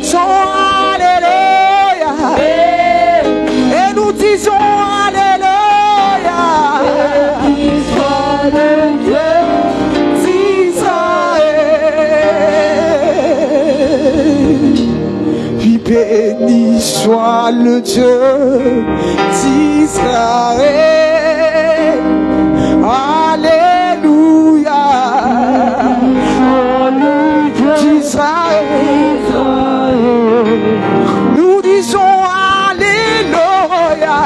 chantons Alléluia. Et nous disons Alléluia. Béni soit le Dieu d'Israël. Puis béni soit le Dieu d'Israël. Alléluia. Nous disons Alléluia.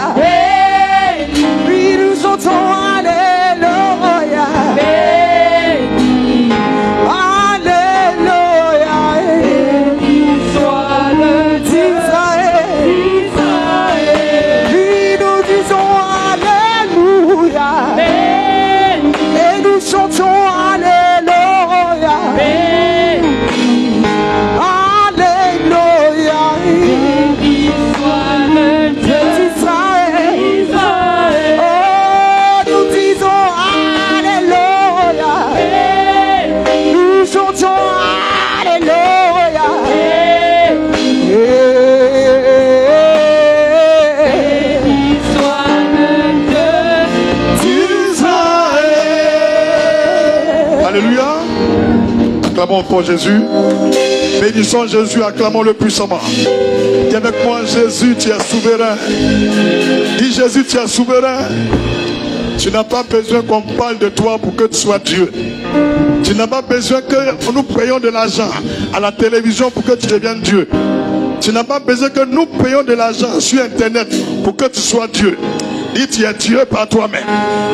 Puis nous chantons Alléluia. Alléluia. Béni soit le Dieu d'Israël. Puis nous disons Alléluia. Et nous chantons Alléluia. Acclamons pour Jésus. Bénissons Jésus, acclamons-le puissamment. Dis avec moi, Jésus, tu es souverain. Dis Jésus, tu es souverain. Tu n'as pas besoin qu'on parle de toi pour que tu sois Dieu. Tu n'as pas besoin que nous payons de l'argent à la télévision pour que tu deviennes Dieu. Tu n'as pas besoin que nous payons de l'argent sur Internet pour que tu sois Dieu. Dis, tu es Dieu par toi-même.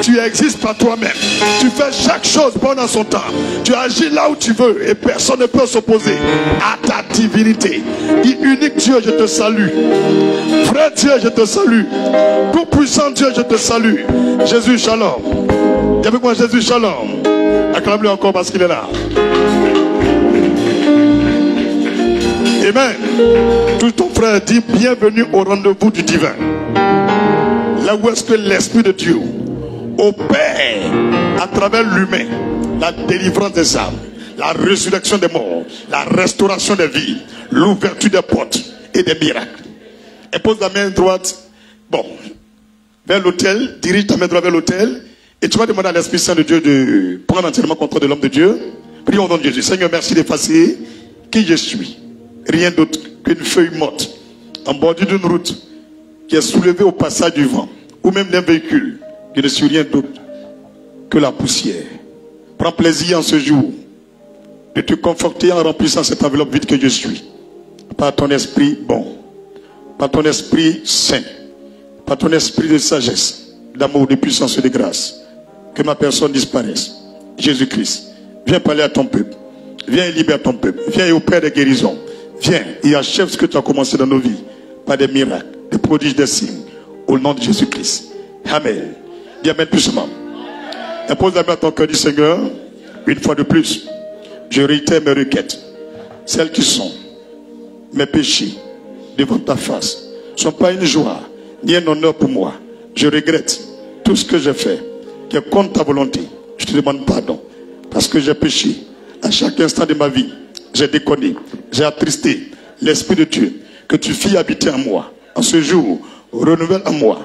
Tu existes par toi-même. Tu fais chaque chose pendant son temps. Tu agis là où tu veux et personne ne peut s'opposer à ta divinité. Dis, unique Dieu, je te salue. Vrai Dieu, je te salue. Tout-puissant Dieu, je te salue. Jésus, shalom. Dis avec moi, Jésus, shalom. Acclame-le encore parce qu'il est là. Amen. Tout ton frère dit, bienvenue au rendez-vous du divin. Là où est-ce que l'Esprit de Dieu opère à travers l'humain la délivrance des âmes, la résurrection des morts, la restauration des vies, l'ouverture des portes et des miracles. Et pose la main droite, bon, vers l'autel, dirige ta main droite vers l'autel, et tu vas demander à l'Esprit Saint de Dieu de prendre entièrement contrôle de l'homme de Dieu. Prions au nom de Jésus. Seigneur, merci d'effacer qui je suis. Rien d'autre qu'une feuille morte en bordure d'une route qui est soulevée au passage du vent, ou même d'un véhicule. Je ne suis rien d'autre que la poussière. Prends plaisir en ce jour de te conforter en remplissant cette enveloppe vide que je suis. Par ton esprit bon, par ton esprit saint, par ton esprit de sagesse, d'amour, de puissance et de grâce. Que ma personne disparaisse. Jésus-Christ, viens parler à ton peuple. Viens et libère ton peuple. Viens et opère des guérisons. Viens et achève ce que tu as commencé dans nos vies. Par des miracles, des prodiges, des signes. Au nom de Jésus-Christ. Amen. Dis amen puissamment. Impose la main à ton cœur du Seigneur. Une fois de plus, je réitère mes requêtes. Celles qui sont mes péchés devant ta face ne sont pas une joie ni un honneur pour moi. Je regrette tout ce que j'ai fait qui est contre ta volonté. Je te demande pardon parce que j'ai péché à chaque instant de ma vie. J'ai déconné, j'ai attristé l'Esprit de Dieu que tu fis habiter en moi. En ce jour, renouvelle en moi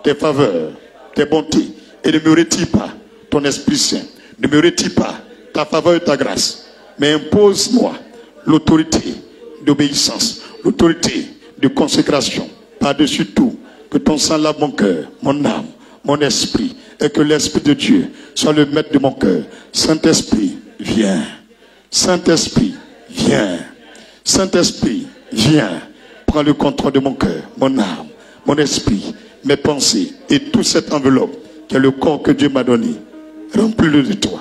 tes faveurs, tes bontés, et ne me retire pas ton Esprit Saint. Ne me retire pas ta faveur et ta grâce, mais impose-moi l'autorité d'obéissance, l'autorité de consécration, par-dessus tout, que ton sang lave mon cœur, mon âme, mon esprit, et que l'Esprit de Dieu soit le maître de mon cœur. Saint-Esprit, viens. Saint-Esprit, viens. Saint-Esprit, viens. Prends le contrôle de mon cœur, mon âme, mon esprit, mes pensées et toute cette enveloppe qui est le corps que Dieu m'a donné. Remplis-le de toi.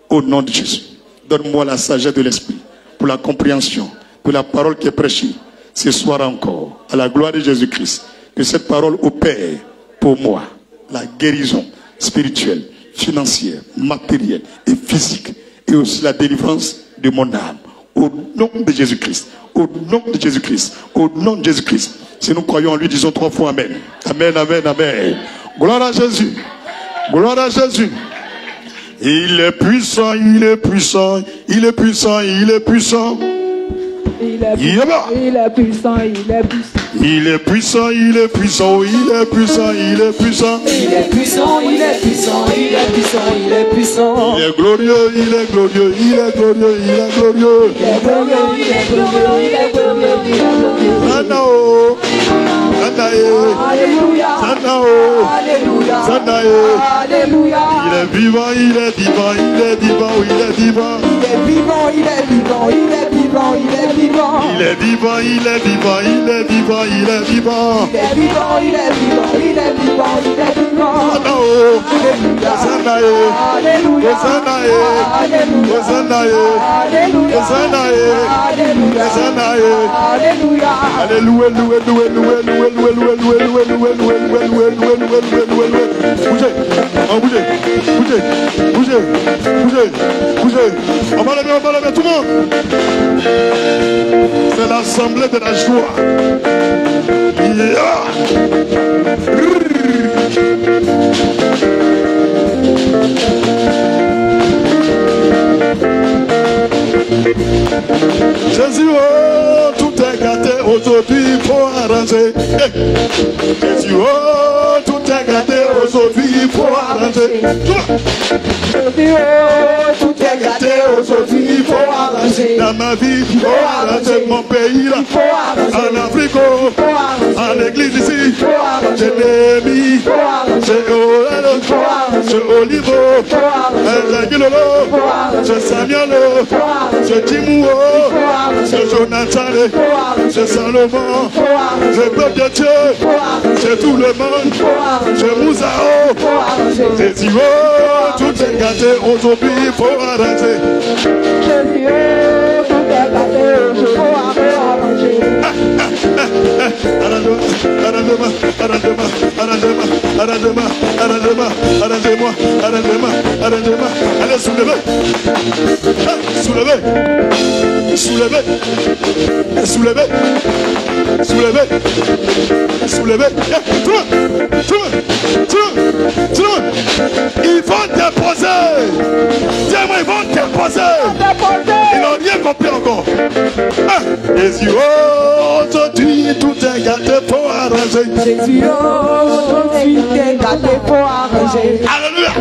Au nom de Jésus. Donne-moi la sagesse de l'esprit pour la compréhension de la parole qui est prêchée ce soir encore. À la gloire de Jésus-Christ. Que cette parole opère pour moi la guérison spirituelle, financière, matérielle et physique. Et aussi la délivrance de mon âme. Au nom de Jésus-Christ. Au nom de Jésus-Christ. Au nom de Jésus-Christ. Si nous croyons en lui, disons 3 fois Amen. Amen, Amen, Amen. Gloire à Jésus. Gloire à Jésus. Il est puissant, il est puissant, il est puissant, il est puissant. Il est puissant, il est puissant, il est puissant. Il est puissant, il est puissant, il est puissant, il est puissant. Il est puissant, il est puissant, il est puissant, il est puissant. Il est glorieux, il est glorieux, il est glorieux, il est glorieux. Il est glorieux, il est glorieux, il est glorieux, il est glorieux. Sanao, Sanae, Alléluia, Sanao, Alléluia, Sanae. Alléluia. Il est vivant, il est vivant, il est vivant, il est vivant. Il est vivant, il est vivant, il est vivant, il est vivant. Il est vivant, il est vivant, il est vivant, il est vivant. Il est vivant, il est vivant, il est vivant, il est vivant. Sanao, Alléluia, Sanae, Alléluia, Sanae, Alléluia, Sanae, Alléluia, Sanae, Alléluia, Sanae. Alléluia. Alléluia, loué, loué, loué, loué, loué, loué, loué, loué, loué, loué, loué, loué, loué, loué, loué, loué. Bougez, bougez, bougez, bougez, bougez, bougez. On va lever, tout le monde. C'est l'assemblée de la joie. Yeah. Jésus, oh, tout est gâté aujourd'hui, il faut arranger. Jésus, oh, tout est gâté aujourd'hui, il faut arranger. Jésus, oh, tout est gâté aujourd'hui, il faut arranger. Dans ma vie, il faut arranger mon pays là. En Afrique, en église ici. J'ai Némi, j'ai Olelo, j'ai Olivo, j'ai Gilolo, j'ai Samuel, j'ai Timuo, j'ai Jonathan, j'ai Salomon, j'ai Peuple de Dieu, j'ai tout le monde, j'ai Mousao, j'ai Zio, tout est gâté aujourd'hui, il faut arranger. Jésus, tout est gâté aujourd'hui, il faut arranger. Arrangez-moi, allez, soulevez, soulevez, soulevez, soulevez, soulevez, soulevez, tout le monde, ils vont déposer, dis-moi, ils vont déposer, ils n'ont rien compris encore. Jésus, aujourd'hui, tout est gâté pour arranger. Jésus, aujourd'hui, tout est gâté pour arranger. Alléluia.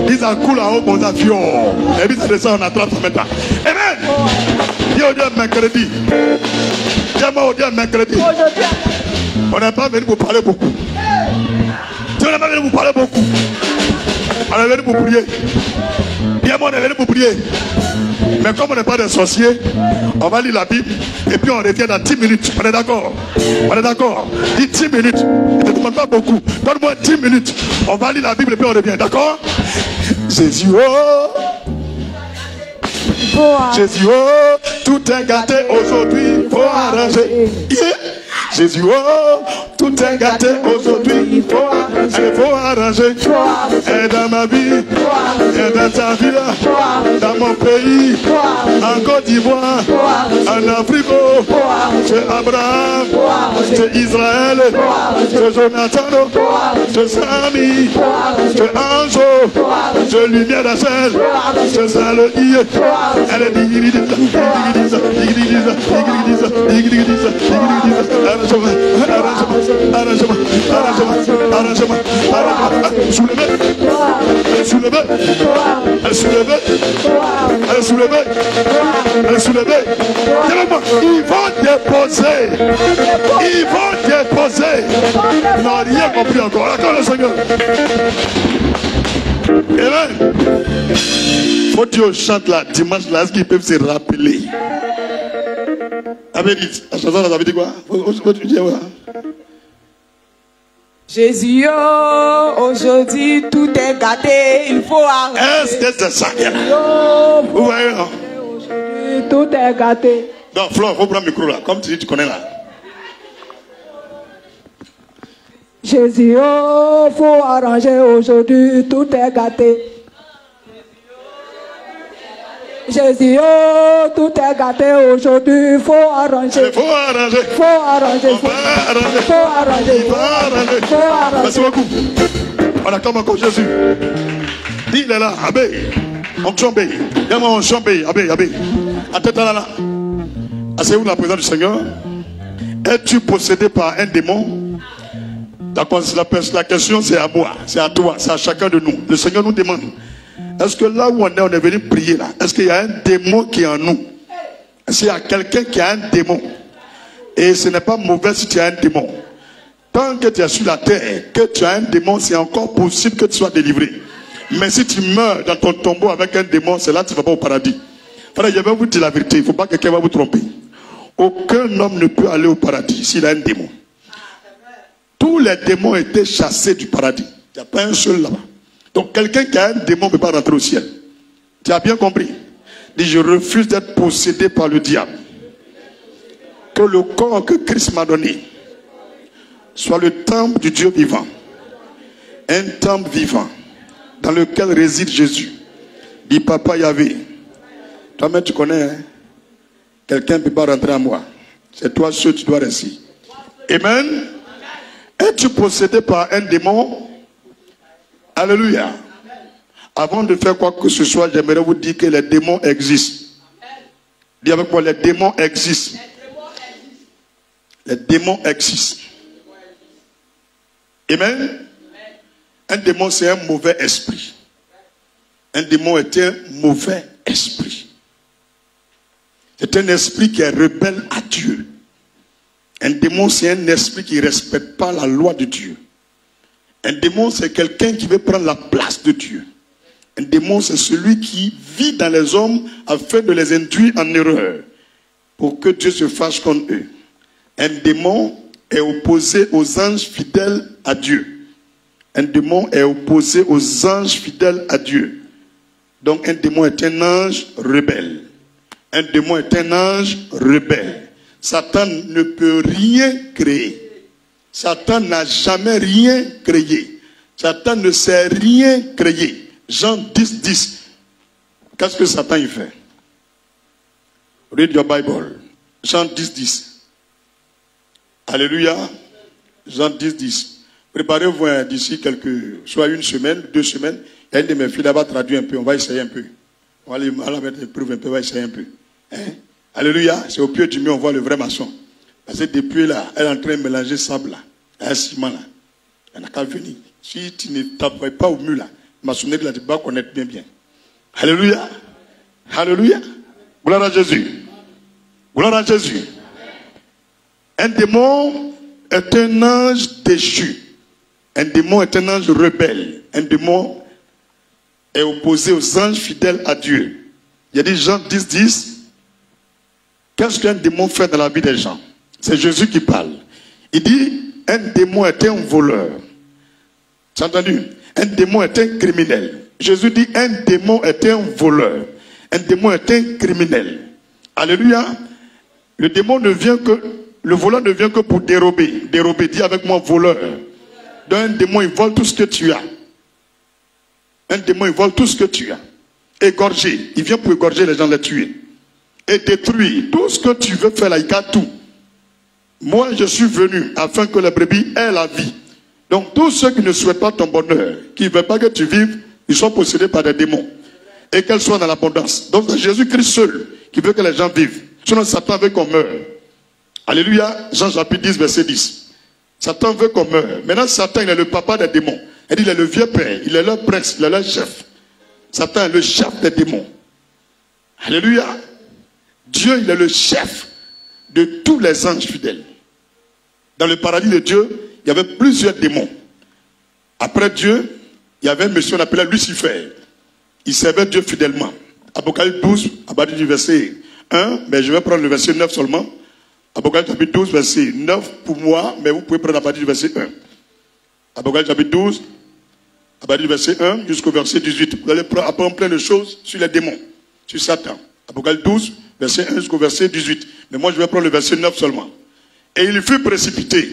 Ils en coulent en haut, mon avion. Et puis ça descend, on attrape maintenant. Amen. Dis au Dieu mercredi. Dis-moi au Dieu mercredi. On n'est pas venu vous parler beaucoup. Dieu n'est pas venu vous parler beaucoup. On est venu pour prier. Dis-moi, on est venu pour prier. Mais comme on n'est pas des sorciers, on va lire la Bible et puis on revient dans 10 minutes. On est d'accord? On est d'accord? Dis 10 minutes. Ne demande pas beaucoup. Donne-moi 10 minutes. On va lire la Bible et puis on revient. D'accord? Jésus, oh! Jésus, oh! Tout est gâté aujourd'hui. Faut arranger. Yeah. Jésus, oh! Tout est gâté aujourd'hui. Il faut arranger. Et dans ma vie, et dans ta vie, dans mon pays, en Côte d'Ivoire, en Afrique, c'est Abraham, c'est Israël, c'est Jonathan, c'est Sami, c'est Anjo, c'est Lumière d'Achel, c'est Salodie. Elle est arrangement. Soulevez. Ils vont déposer. Ils n'ont rien compris encore. D'accord, le Seigneur. Amen. Faut que Dieu chante là, dimanche là, est-ce qu'ils peuvent se rappeler? Avez dit, la chanson, ça veut dire quoi? Faut dire quoi? Jésus, aujourd'hui tout est gâté, il faut arranger. Est-ce que c'est ça? Vous voyez, non? Aujourd'hui tout est gâté. Donc, Flore, il faut prendre le micro là, comme tu dis, tu connais là. Jésus, faut arranger aujourd'hui, tout est gâté. Jésus, tout est gâté aujourd'hui, faut arranger. Faut arranger. Merci beaucoup. On acclame encore Jésus. Dis, il est là. Abbé. On chombe. Dis-moi, on chombe. Abbé, abbé. Attends là. Asseyez-vous dans la présence du Seigneur. Es-tu possédé par un démon? La question c'est à moi, c'est à toi, c'est à chacun de nous. Le Seigneur nous demande, est-ce que là où on est venu prier là, est-ce qu'il y a un démon qui est en nous? Est-ce qu'il y a quelqu'un qui a un démon? Et ce n'est pas mauvais si tu as un démon. Tant que tu es sur la terre, que tu as un démon, c'est encore possible que tu sois délivré. Mais si tu meurs dans ton tombeau avec un démon, c'est là que tu ne vas pas au paradis. Frère, je vais vous dire la vérité, il ne faut pas que quelqu'un va vous tromper. Aucun homme ne peut aller au paradis s'il a un démon. Tous les démons étaient chassés du paradis. Il n'y a pas un seul là-bas. Donc quelqu'un qui a un démon ne peut pas rentrer au ciel. Tu as bien compris? Dis, je refuse d'être possédé par le diable. Que le corps que Christ m'a donné soit le temple du Dieu vivant. Un temple vivant dans lequel réside Jésus. Dis, Papa Yahvé. Toi-même tu connais, hein? Quelqu'un ne peut pas rentrer à moi. C'est toi seul tu dois rester. Amen. Es-tu possédé par un démon? Alléluia. Avant de faire quoi que ce soit, j'aimerais vous dire que les démons existent. Dis avec moi, les démons existent. Les démons existent. Amen. Un démon, c'est un mauvais esprit. Un démon est un mauvais esprit. C'est un esprit qui est rebelle à Dieu. Un démon, c'est un esprit qui ne respecte pas la loi de Dieu. Un démon, c'est quelqu'un qui veut prendre la place de Dieu. Un démon, c'est celui qui vit dans les hommes afin de les induire en erreur pour que Dieu se fâche contre eux. Un démon est opposé aux anges fidèles à Dieu. Un démon est opposé aux anges fidèles à Dieu. Donc un démon est un ange rebelle. Un démon est un ange rebelle. Satan ne peut rien créer. Satan n'a jamais rien créé. Satan ne sait rien créer. Jean 10, 10. Qu'est-ce que Satan y fait? Read your Bible. Jean 10, 10. Alléluia. Jean 10, 10. Préparez-vous d'ici soit une semaine, 2 semaines. Il y a une de mes filles là-bas traduit un peu. On va essayer un peu. On va aller mettre des preuves un peu. On va essayer un peu. Hein? Alléluia. C'est au pied du mur, on voit le vrai maçon. Parce que depuis là, elle est en train de mélanger sable là. Un ciment là. Elle n'a qu'à venir. Si tu ne t'appuies pas au mur là, maçonnerie là, tu vas connaître bien bien. Alléluia. Alléluia. Gloire à Jésus. Gloire à Jésus. Un démon est un ange déchu. Un démon est un ange rebelle. Un démon est opposé aux anges fidèles à Dieu. Il y a dit Jean 10, 10. Qu'est-ce qu'un démon fait dans la vie des gens? C'est Jésus qui parle. Il dit, un démon est un voleur. Tu as entendu? Un démon est un criminel. Jésus dit, un démon est un voleur. Un démon est un criminel. Alléluia. Le voleur ne vient que pour dérober. Dérober, dis avec moi, voleur. Donc un démon, il vole tout ce que tu as. Un démon, il vole tout ce que tu as. Égorger. Il vient pour égorger les gens, les tuer. Et détruire. Tout ce que tu veux faire là, il garde tout. Moi, je suis venu afin que les brebis aient la vie. Donc, tous ceux qui ne souhaitent pas ton bonheur, qui ne veulent pas que tu vives, ils sont possédés par des démons. Et qu'elles soient dans l'abondance. Donc, c'est Jésus-Christ seul qui veut que les gens vivent. Sinon, Satan veut qu'on meure. Alléluia. Jean chapitre 10, verset 10. Satan veut qu'on meure. Maintenant, Satan, il est le papa des démons. Il est le vieux père. Il est leur prince. Il est leur chef. Satan est le chef des démons. Alléluia. Dieu, il est le chef de tous les anges fidèles. Dans le paradis de Dieu, il y avait plusieurs démons. Après Dieu, il y avait un monsieur qu'on appelait Lucifer. Il servait Dieu fidèlement. Apocalypse 12, à partir du verset 1, mais je vais prendre le verset 9 seulement. Apocalypse chapitre 12, verset 9 pour moi, mais vous pouvez prendre à partir du verset 1. Apocalypse chapitre 12, à partir du verset 1 jusqu'au verset 18. Vous allez apprendre plein de choses sur les démons, sur Satan. Apocalypse 12, verset 1 jusqu'au verset 18. Mais moi je vais prendre le verset 9 seulement. Et il fut précipité,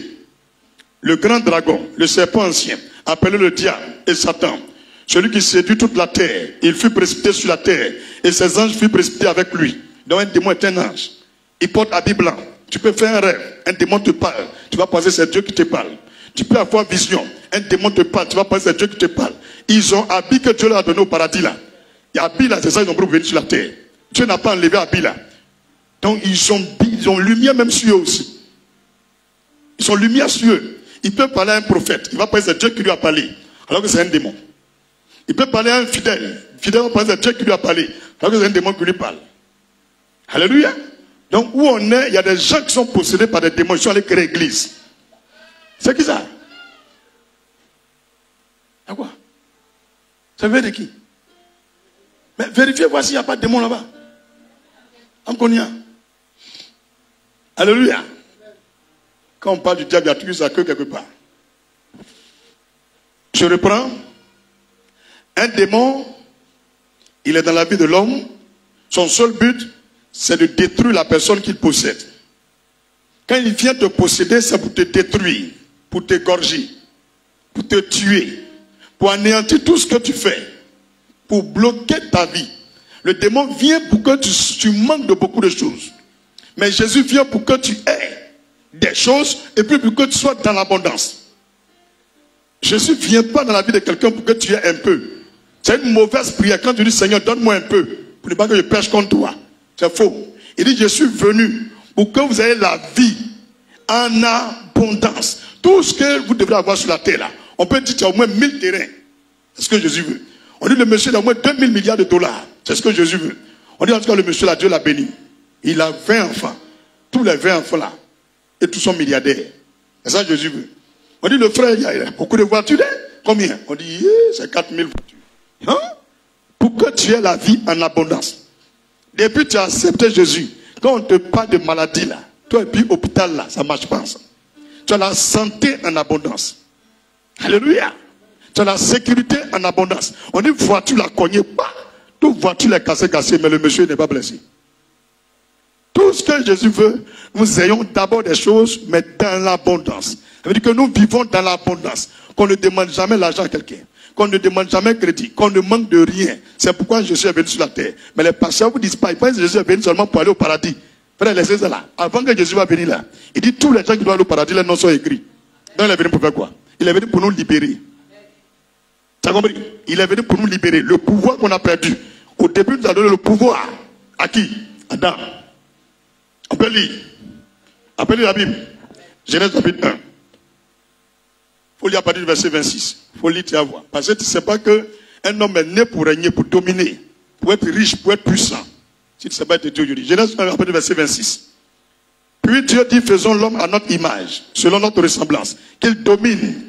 le grand dragon, le serpent ancien, appelé le diable et Satan, celui qui séduit toute la terre. Il fut précipité sur la terre et ses anges furent précipités avec lui. Donc un démon est un ange. Il porte habit blanc. Tu peux faire un rêve, un démon te parle. Tu vas penser c'est Dieu qui te parle. Tu peux avoir vision. un démon te parle, tu vas penser que c'est Dieu qui te parle. Ils ont Abi que Dieu leur a donné au paradis là. Et Abi là, c'est ça, ils ont pris pour venir sur la terre. Dieu n'a pas enlevé Abi là. Donc ils ont lumière même sur eux aussi. Ils ont lumière sur eux. Il peut parler à un prophète, il va penser que c'est Dieu qui lui a parlé, alors que c'est un démon. Il peut parler à un fidèle, fidèle va penser que c'est Dieu qui lui a parlé, alors que c'est un démon qui lui parle. Alléluia. Donc où on est, il y a des gens qui sont possédés par des démons, ils sont allés créer l'église. C'est qui ça? À quoi? Ça veut dire qui? Mais vérifiez, voici, il n'y a pas de démon là-bas. En Konya. Alléluia. Quand on parle du diable, il y a toujours sa queue quelque part. Je reprends. Un démon, il est dans la vie de l'homme. Son seul but, c'est de détruire la personne qu'il possède. Quand il vient te posséder, c'est pour te détruire, pour t'égorger, pour te tuer, pour anéantir tout ce que tu fais, pour bloquer ta vie. Le démon vient pour que tu manques de beaucoup de choses. Mais Jésus vient pour que tu aies des choses et puis pour que tu sois dans l'abondance. Jésus ne vient pas dans la vie de quelqu'un pour que tu aies un peu. C'est une mauvaise prière quand tu dis Seigneur, donne-moi un peu, pour ne pas que je pêche contre toi. C'est faux. Il dit je suis venu pour que vous ayez la vie en abondance. Tout ce que vous devrez avoir sur la terre là. On peut dire qu'il y a au moins 1000 terrains. C'est ce que Jésus veut. On dit le monsieur a au moins 2000 milliards de dollars. C'est ce que Jésus veut. On dit en tout cas le monsieur là, Dieu l'a béni. Il a 20 enfants. Tous les 20 enfants là. Et tous sont milliardaires. C'est ça que Jésus veut. On dit le frère, il a beaucoup de voitures. Combien? On dit c'est 4000 voitures. Hein? Pour que tu aies la vie en abondance. Depuis que tu as accepté Jésus, quand on te parle de maladie là, toi et puis hôpital là, ça marche pas ça. Tu as la santé en abondance. Alléluia. Tu as la sécurité en abondance. On dit voiture la cognée pas. Toute voiture est cassée, mais le monsieur n'est pas blessé. Tout ce que Jésus veut, nous ayons d'abord des choses, mais dans l'abondance. Ça veut dire que nous vivons dans l'abondance. Qu'on ne demande jamais l'argent à quelqu'un. Qu'on ne demande jamais crédit. Qu'on ne manque de rien. C'est pourquoi Jésus est venu sur la terre. Mais les pasteurs vous disent pas. Ils pensent que Jésus est venu seulement pour aller au paradis. Frère, laissez ça là. Avant que Jésus va venir là, il dit tous les gens qui doivent aller au paradis, les noms sont écrits. Donc il est venu pour faire quoi? Il est venu pour nous libérer. Tu as compris? Il est venu pour nous libérer. Le pouvoir qu'on a perdu. Au début, nous a donné le pouvoir. À qui? Adam. On peut lire. On peut lire la Bible. Genèse chapitre 1. Il faut lire à partir du verset 26. Il faut lire, tu vas voir. Parce que tu ne sais pas qu'un homme est né pour régner, pour dominer, pour être riche, pour être puissant. Si tu ne sais pas être Dieu, je dis. Genèse 1, à partir du verset 26. Puis Dieu dit, faisons l'homme à notre image, selon notre ressemblance. Qu'il domine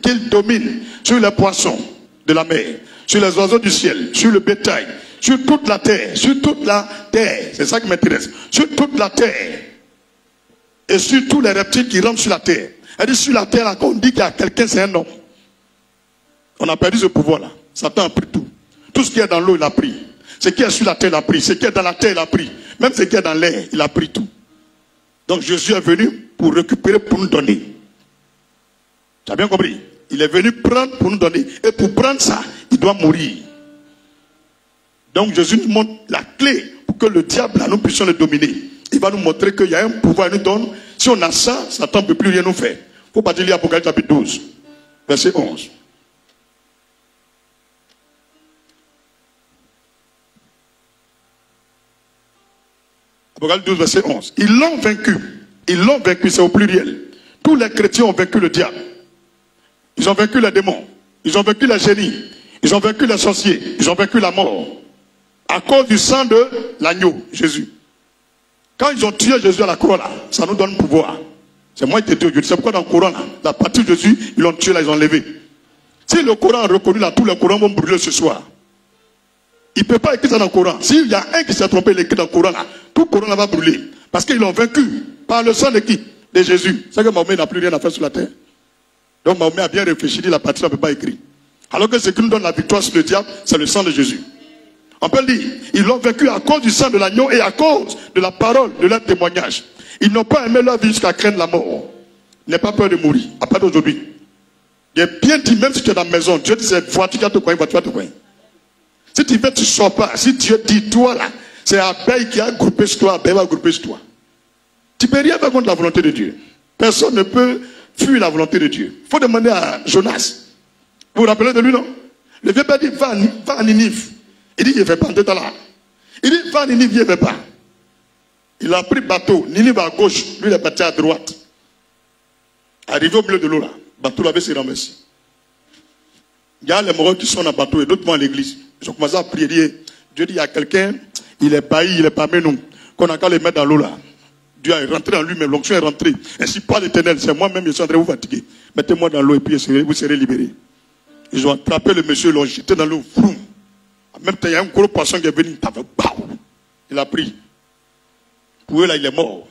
sur les poissons de la mer, sur les oiseaux du ciel, sur le bétail, sur toute la terre, c'est ça qui m'intéresse, sur toute la terre, et sur tous les reptiles qui rampent sur la terre. Elle dit sur la terre, là, quand on dit qu'il y a quelqu'un, c'est un homme. On a perdu ce pouvoir-là. Satan a pris tout. Tout ce qui est dans l'eau, il a pris. Ce qui est sur la terre, il a pris. Ce qui est dans la terre, il a pris. Même ce qui est dans l'air, il a pris tout. Donc Jésus est venu pour récupérer, pour nous donner. Tu as bien compris? Il est venu prendre pour nous donner. Et pour prendre ça, il doit mourir. Donc Jésus nous montre la clé pour que le diable, là, nous puissions le dominer. Il va nous montrer qu'il y a un pouvoir, il nous donne. Si on a ça, Satan ne peut plus rien nous faire. Il faut partir lire Apocalypse chapitre 12, verset 11. Apocalypse 12, verset 11. Ils l'ont vaincu. Ils l'ont vaincu, c'est au pluriel. Tous les chrétiens ont vaincu le diable. Ils ont vaincu les démons. Ils ont vaincu les génies. Ils ont vaincu les sorciers. Ils ont vaincu la mort. À cause du sang de l'agneau, Jésus. Quand ils ont tué Jésus à la croix là, ça nous donne pouvoir. C'est moi qui te dis, c'est pourquoi dans le Coran là, la partie de Jésus, ils l'ont tué là, ils l'ont levé. Si le Coran est reconnu là, tous les Corans vont brûler ce soir. Il ne peut pas écrire ça dans le Coran. S'il y a un qui s'est trompé, il écrit dans le Coran là, tout le Coran là va brûler. Parce qu'ils l'ont vaincu par le sang de qui? De Jésus. C'est que Mahomet n'a plus rien à faire sur la terre. Donc Mahomet a bien réfléchi, dit la partie là ne peut pas écrire. Alors que ce qui nous donne la victoire sur le diable, c'est le sang de Jésus. On peut le dire, ils l'ont vaincu à cause du sang de l'agneau et à cause de la parole, de leur témoignage. Ils n'ont pas aimé leur vie jusqu'à craindre la mort. N'aie pas peur de mourir, à part d'aujourd'hui. Il est bien dit, même si tu es dans la maison, Dieu dit, voiture qui va te coin, voiture qui va te coin. Si tu veux, tu ne sors pas. Si Dieu dit, toi là, c'est abeille qui a groupé sur toi, abeille va grouper sur toi. Tu ne peux rien faire contre la volonté de Dieu. Personne ne peut fuir la volonté de Dieu. Il faut demander à Jonas. Vous vous rappelez de lui, non? Le vieux père dit, va à Ninive. Il dit, je ne vais pas entrer là. Il dit, va à Ninive, je ne vais pas. Il a pris bateau. Ninive à gauche, lui il est parti à droite. Arrivé au milieu de l'eau là, bateau l'avait se renversé. Il y a les morts qui sont dans le bateau et d'autres vont à l'église. Ils ont commencé à prier. Dieu dit, il y a quelqu'un, il est bailli, il est parmi nous. Qu'on a qu'à le mettre dans l'eau là. Dieu est rentré en lui-même, l'onction est rentrée. Ainsi pas l'Éternel, c'est moi-même, je suis en train de vous fatiguer. Mettez-moi dans l'eau et puis vous serez libérés. Ils ont attrapé le monsieur, ils l'ont jeté dans l'eau. En même temps, il y a un gros poisson qui est venu. Il a pris. Pour eux là, il est mort.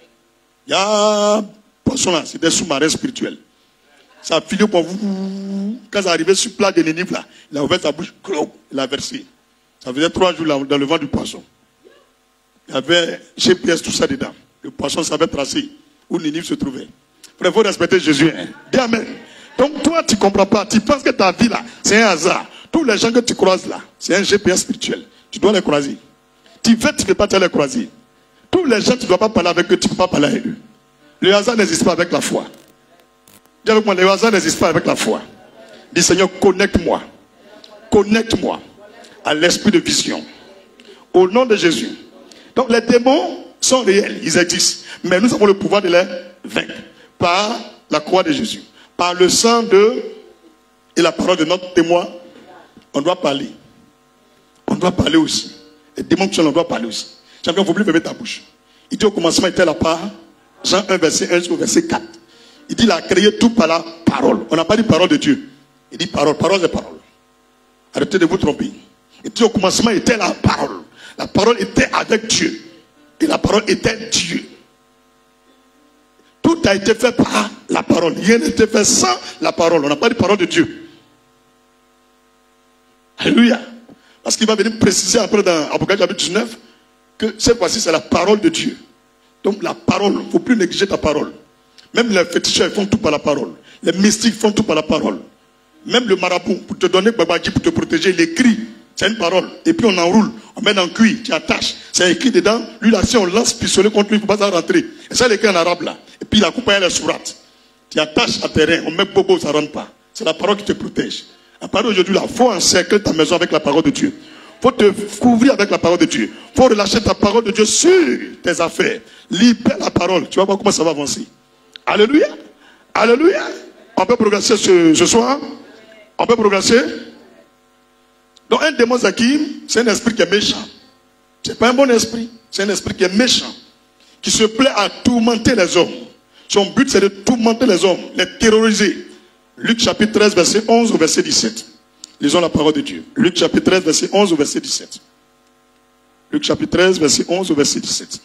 Il y a un poisson là, c'est des sous-marins spirituels. Ça a filé pour vous. Quand ça arrivait sur le plat de Ninive là, il a ouvert sa bouche, il a versé. Ça faisait 3 jours là, dans le vent du poisson. Il y avait GPS, tout ça dedans. Le poisson savait tracer où Ninive se trouvait. Frère, il faut respecter Jésus. Hein? Dis Amen. Donc toi, tu ne comprends pas. Tu penses que ta vie là, c'est un hasard. Tous les gens que tu croises là, c'est un GPS spirituel. Tu dois les croiser. Tu veux, tu ne peux pas te les croiser. Tous les gens, tu ne dois pas parler avec eux, tu ne peux pas parler avec eux. Le hasard n'existe pas avec la foi. Dis avec moi, le hasard n'existe pas avec la foi. Dis Seigneur, connecte-moi. Connecte-moi à l'esprit de vision. Au nom de Jésus. Donc les démons sont réels, ils existent. Mais nous avons le pouvoir de les vaincre. Par la croix de Jésus. Par le sang et la parole de notre témoin. On doit parler. On doit parler aussi. Les démons qui sont là, on doit parler aussi. Champion, il ne faut plus fermer ta bouche. Il dit au commencement, il était la part. Jean 1, verset 1 au verset 4. Il dit, il a créé tout par la parole. On n'a pas dit parole de Dieu. Il dit parole, parole est parole. Arrêtez de vous tromper. Il dit au commencement, il était la parole. La parole était avec Dieu. Et la parole était Dieu. Tout a été fait par la parole. Rien n'a été fait sans la parole. On n'a pas dit parole de Dieu. Alléluia. Parce qu'il va venir préciser après dans Apocalypse chapitre 19 que cette fois-ci c'est la parole de Dieu. Donc la parole, il ne faut plus négliger ta parole. Même les féticheurs font tout par la parole. Les mystiques font tout par la parole. Même le marabout, pour te donner babadji, pour te protéger, il écrit. C'est une parole. Et puis on enroule, on met dans le cuir, tu attaches. C'est écrit dedans. Lui là, si on lance pistolet contre lui, il ne faut pas ça rentrer. Et ça, il écrit en arabe là. Et puis il accompagne les sourates. Tu attaches à terrain, on met bobo, ça ne rentre pas. C'est la parole qui te protège. La parole d'aujourd'hui là, il faut encercler ta maison avec la parole de Dieu. Il faut te couvrir avec la parole de Dieu. Il faut relâcher ta parole de Dieu sur tes affaires. Libère la parole. Tu vas voir comment ça va avancer. Alléluia. Alléluia. On peut progresser ce soir. On peut progresser. Donc un démon Zakim, c'est un esprit qui est méchant. Ce n'est pas un bon esprit. C'est un esprit qui est méchant. Qui se plaît à tourmenter les hommes. Son but c'est de tourmenter les hommes. Les terroriser. Luc chapitre 13 verset 11 au verset 17. Lisons la parole de Dieu. Luc chapitre 13 verset 11 au verset 17. Luc chapitre 13 verset 11 au verset 17.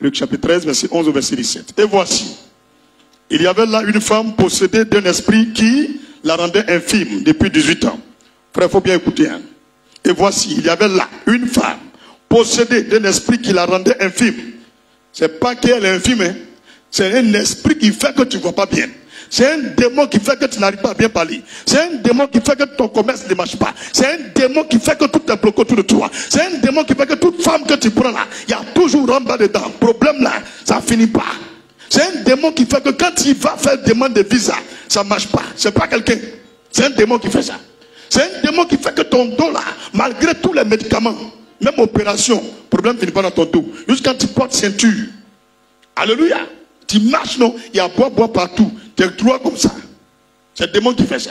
Luc chapitre 13 verset 11 au verset 17. Et voici. Il y avait là une femme possédée d'un esprit qui la rendait infime depuis 18 ans. Frère, il faut bien écouter. Hein. Et voici, il y avait là une femme possédée d'un esprit qui la rendait infime. C'est pas qu'elle est infime. Hein. C'est un esprit qui fait que tu ne vois pas bien. C'est un démon qui fait que tu n'arrives pas à bien parler. C'est un démon qui fait que ton commerce ne marche pas. C'est un démon qui fait que tout est bloqué autour de toi. C'est un démon qui fait que toute femme que tu prends là, il y a toujours en bas dedans. Problème là, ça finit pas. C'est un démon qui fait que quand il va faire demande de visa, ça ne marche pas. C'est pas quelqu'un. C'est un démon qui fait ça. C'est un démon qui fait que ton dos là, malgré tous les médicaments, même opération, le problème ne finit pas dans ton dos. Juste quand tu portes ceinture. Alléluia. Tu marches, non? Il y a bois partout. Tu es droit comme ça. C'est le démon qui fait ça.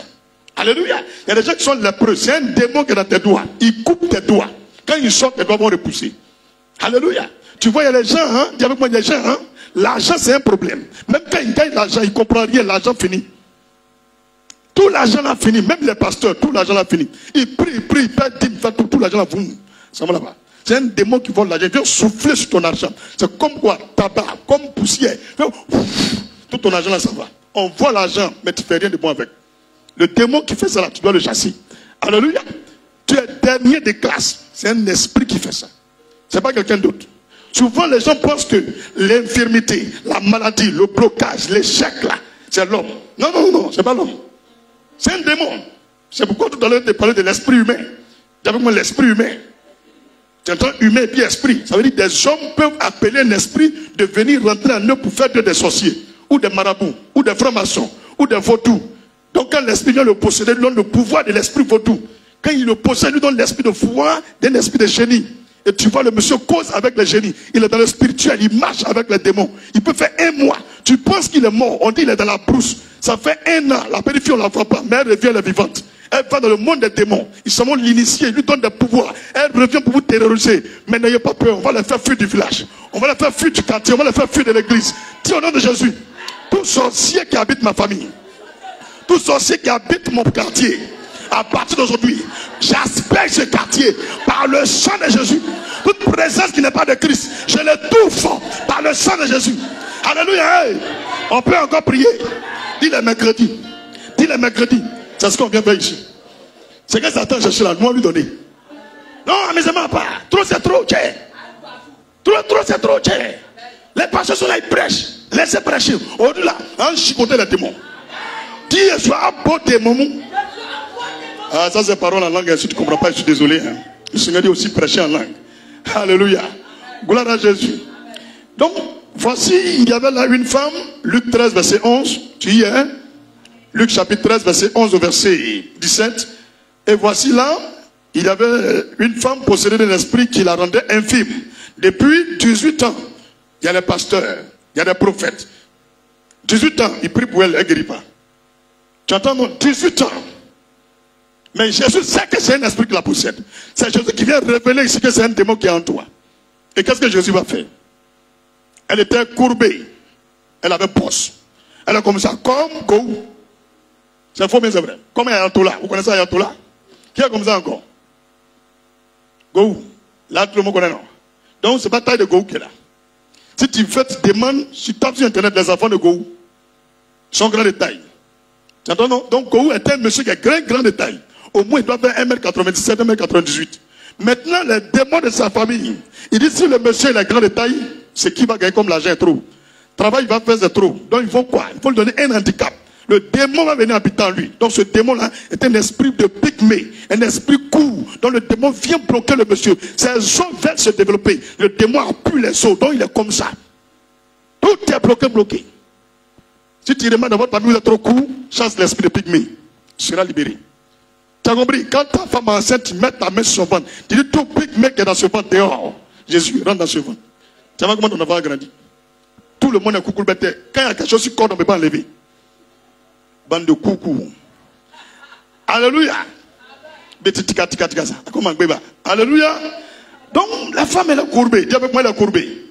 Alléluia. Il y a des gens qui sont lépreux. C'est un démon qui est dans tes doigts. Il coupe tes doigts. Quand il sort, tes doigts vont repousser. Alléluia. Tu vois, il y a des gens, hein? Dis avec moi, il y a des gens, hein? L'argent, c'est un problème. Même quand ils gagnent l'argent, ils ne comprennent rien. L'argent finit. Tout l'argent là fini. Même les pasteurs, tout l'argent là fini. Ils prient, ils perdent 10 fois, tout l'argent là fini. Ça va là-bas. C'est un démon qui vole l'argent. Il vient souffler sur ton argent. C'est comme quoi? Tabac, comme poussière. Tout ton argent là, ça va. On voit l'argent, mais tu ne fais rien de bon avec. Le démon qui fait ça là, tu dois le chasser. Alléluia. Tu es dernier de classe. C'est un esprit qui fait ça. Ce n'est pas quelqu'un d'autre. Souvent les gens pensent que l'infirmité, la maladie, le blocage, l'échec là, c'est l'homme. Non, non, non, c'est pas l'homme. C'est un démon. C'est pourquoi tout à l'heure, tu parlais de l'esprit humain. Dis avec moi l'esprit humain. Tu entends humain et puis esprit. Ça veut dire que des hommes peuvent appeler un esprit de venir rentrer en eux pour faire des sorciers, ou des marabouts, ou des francs-maçons, ou des vaudous. Donc quand l'esprit vient le posséder, il lui donne le pouvoir de l'esprit vaudou. Quand il le possède, il lui donne l'esprit de foi, d'un esprit de génie. Et tu vois, le monsieur cause avec les génies. Il est dans le spirituel, il marche avec les démons. Il peut faire 1 mois. Tu penses qu'il est mort, on dit qu'il est dans la brousse. Ça fait 1 an, la petite fille on ne la voit pas, mais elle revient, elle est vivante. Elle va dans le monde des démons. Ils sont l'initié, il lui donne des pouvoirs. Elle revient pour vous terroriser. Mais n'ayez pas peur, on va les faire fuir du village. On va les faire fuir du quartier, on va les faire fuir de l'église. Dis au nom de Jésus, tout sorcier qui habite ma famille, tout sorcier qui habite mon quartier, à partir d'aujourd'hui, j'aspecte ce quartier par le sang de Jésus. Toute présence qui n'est pas de Christ, je l'étouffe par le sang de Jésus. Alléluia. Hey. On peut encore prier. Dis les mercredis. Dis les mercredis. C'est ce qu'on vient faire ici. C'est que Satan cherche là, nous on lui donner. Non, amusez-moi pas. Trop c'est trop, cher. Trop c'est trop, cher. Les pasteurs sont là, ils prêchent. Laissez prêcher. Au-delà, on chicote les démons. Dis, je suis un beau démon. Ah, ça c'est parole en langue. Si tu ne comprends pas, je suis désolé. Hein. Le Seigneur dit aussi prêcher en langue. Alléluia. Gloire à Jésus. Donc, voici, il y avait là une femme, Luc 13, verset 11. Tu y es, hein? Luc chapitre 13, verset 11 au verset 17. Et voici là, il y avait une femme possédée d'un esprit qui la rendait infime. Depuis 18 ans, il y a des pasteurs, il y a des prophètes. 18 ans, ils prient pour elle, elle ne guérit pas. Tu entends, non? 18 ans. Mais Jésus sait que c'est un esprit qui la possède. C'est Jésus qui vient révéler ici que c'est un démon qui est en toi. Et qu'est-ce que Jésus va faire? Elle était courbée. Elle avait poste. Elle est comme ça, comme Gou. C'est faux, mais c'est vrai. Comme Ayatollah. Vous connaissez Ayatollah? Qui est comme ça encore? Gou. Là, tout le monde connaît, non? Donc, c'est pas taille de Gou qui est là. Si tu fais, tu demandes, tu tapes sur Internet les enfants de Gou. Ils sont grands de taille. Tu entends, non? Donc, Gou est un monsieur qui est grand de taille. Au moins, il doit faire 1m97, 1m98. Maintenant, les démons de sa famille, il dit si le monsieur est grand de taille, c'est qui va gagner comme l'argent est trop. Travail, il va faire c'est trop. Donc, il faut quoi? Il faut lui donner un handicap. Le démon va venir habiter en lui. Donc, ce démon-là est un esprit de pygmée, un esprit court. Donc, le démon vient bloquer le monsieur. Ses os veulent se développer. Le démon appuie les os. Donc, il est comme ça. Tout est bloqué. Si tu demandes dans votre famille, vous êtes trop court, chasse l'esprit de pygmée. Tu seras libéré. Tu as compris? Quand ta femme est enceinte, tu mets ta main sur son ventre. Tu dis tout pygmée qui est dans ce ventre dehors. Jésus rentre dans ce ventre. Tu vois comment ton enfant a grandi? Tout le monde est coucou le bête. Quand il y a quelque chose sur le corps, on ne peut pas enlever. Bande de coucou. Alléluia. Alléluia. Donc la femme elle est courbée. Dis avec moi elle est courbée.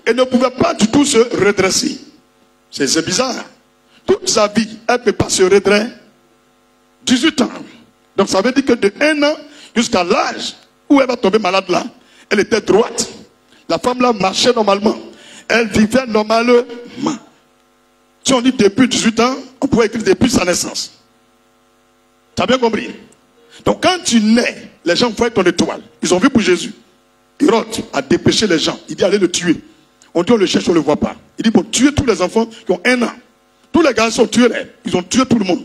Elle ne pouvait pas du tout se redresser. C'est bizarre. Toute sa vie, elle ne peut pas se redresser. 18 ans. Donc ça veut dire que de 1 an jusqu'à l'âge où elle va tomber malade là, elle était droite. La femme là marchait normalement. Elle vivait normalement. Si on dit depuis 18 ans, on pourrait écrire depuis sa naissance. Tu as bien compris? Donc quand tu nais, les gens voient ton étoile. Ils ont vu pour Jésus. Hérode a dépêché les gens. Il dit allez le tuer. On dit on le cherche, on ne le voit pas. Il dit pour tuer tous les enfants qui ont 1 an. Tous les garçons tués, ils ont tué tout le monde.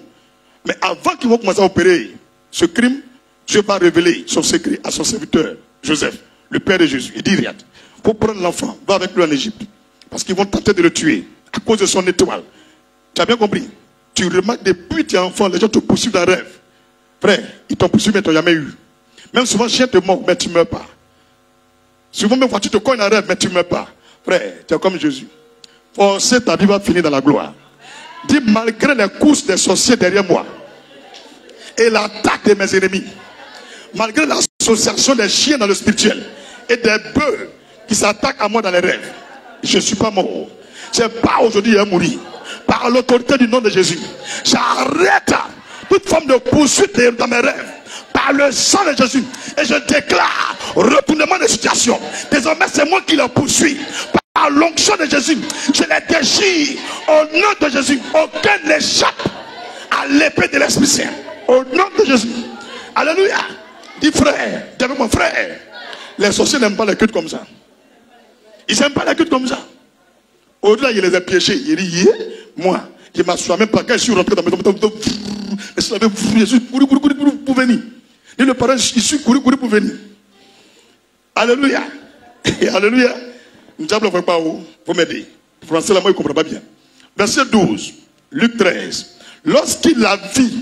Mais avant qu'ils vont commencer à opérer ce crime, Dieu va révéler son secret à son serviteur, Joseph, le père de Jésus. Il dit regarde, pour prendre l'enfant, va avec lui en Égypte. Parce qu'ils vont tenter de le tuer à cause de son étoile. Tu as bien compris? Tu remarques depuis tes enfants, les gens te poursuivent dans le rêve. Frère, ils t'ont poursuivi, mais tu n'as jamais eu. Même souvent, chien te mord, mais tu ne meurs pas. Souvent, même voiture te cogne dans le rêve, mais tu ne meurs pas. Frère, tu es comme Jésus. Forcez ta vie va finir dans la gloire. Dis, malgré les courses des sorciers derrière moi et l'attaque de mes ennemis, malgré l'association des chiens dans le spirituel et des bœufs qui s'attaquent à moi dans les rêves, je ne suis pas mort. Je n'ai pas aujourd'hui à mourir. Par l'autorité du nom de Jésus, j'arrête toute forme de poursuite dans mes rêves. Par le sang de Jésus. Et je déclare retournement de situation. Désormais, c'est moi qui le poursuis. Par l'onction de Jésus, je les déchire. Au nom de Jésus, aucun n'échappe à l'épée de l'Esprit Saint. Au nom de Jésus. Alléluia. Dis frère, dis avec mon frère. Les sorciers n'aiment pas les cultes comme ça. Ils n'aiment pas les cultes comme ça. Au-delà, il les a piégés. Il dit, moi, je m'assois même pas quand je suis rentré dans ma maison. Je suis couru pour venir. Et le parent, je suis couru pour venir. Alléluia. Alléluia. Nous ne pas où. Faut m'aider. Le français, là, moi, je ne comprends pas bien. Verset 12. Luc 13. Lorsqu'il la vit,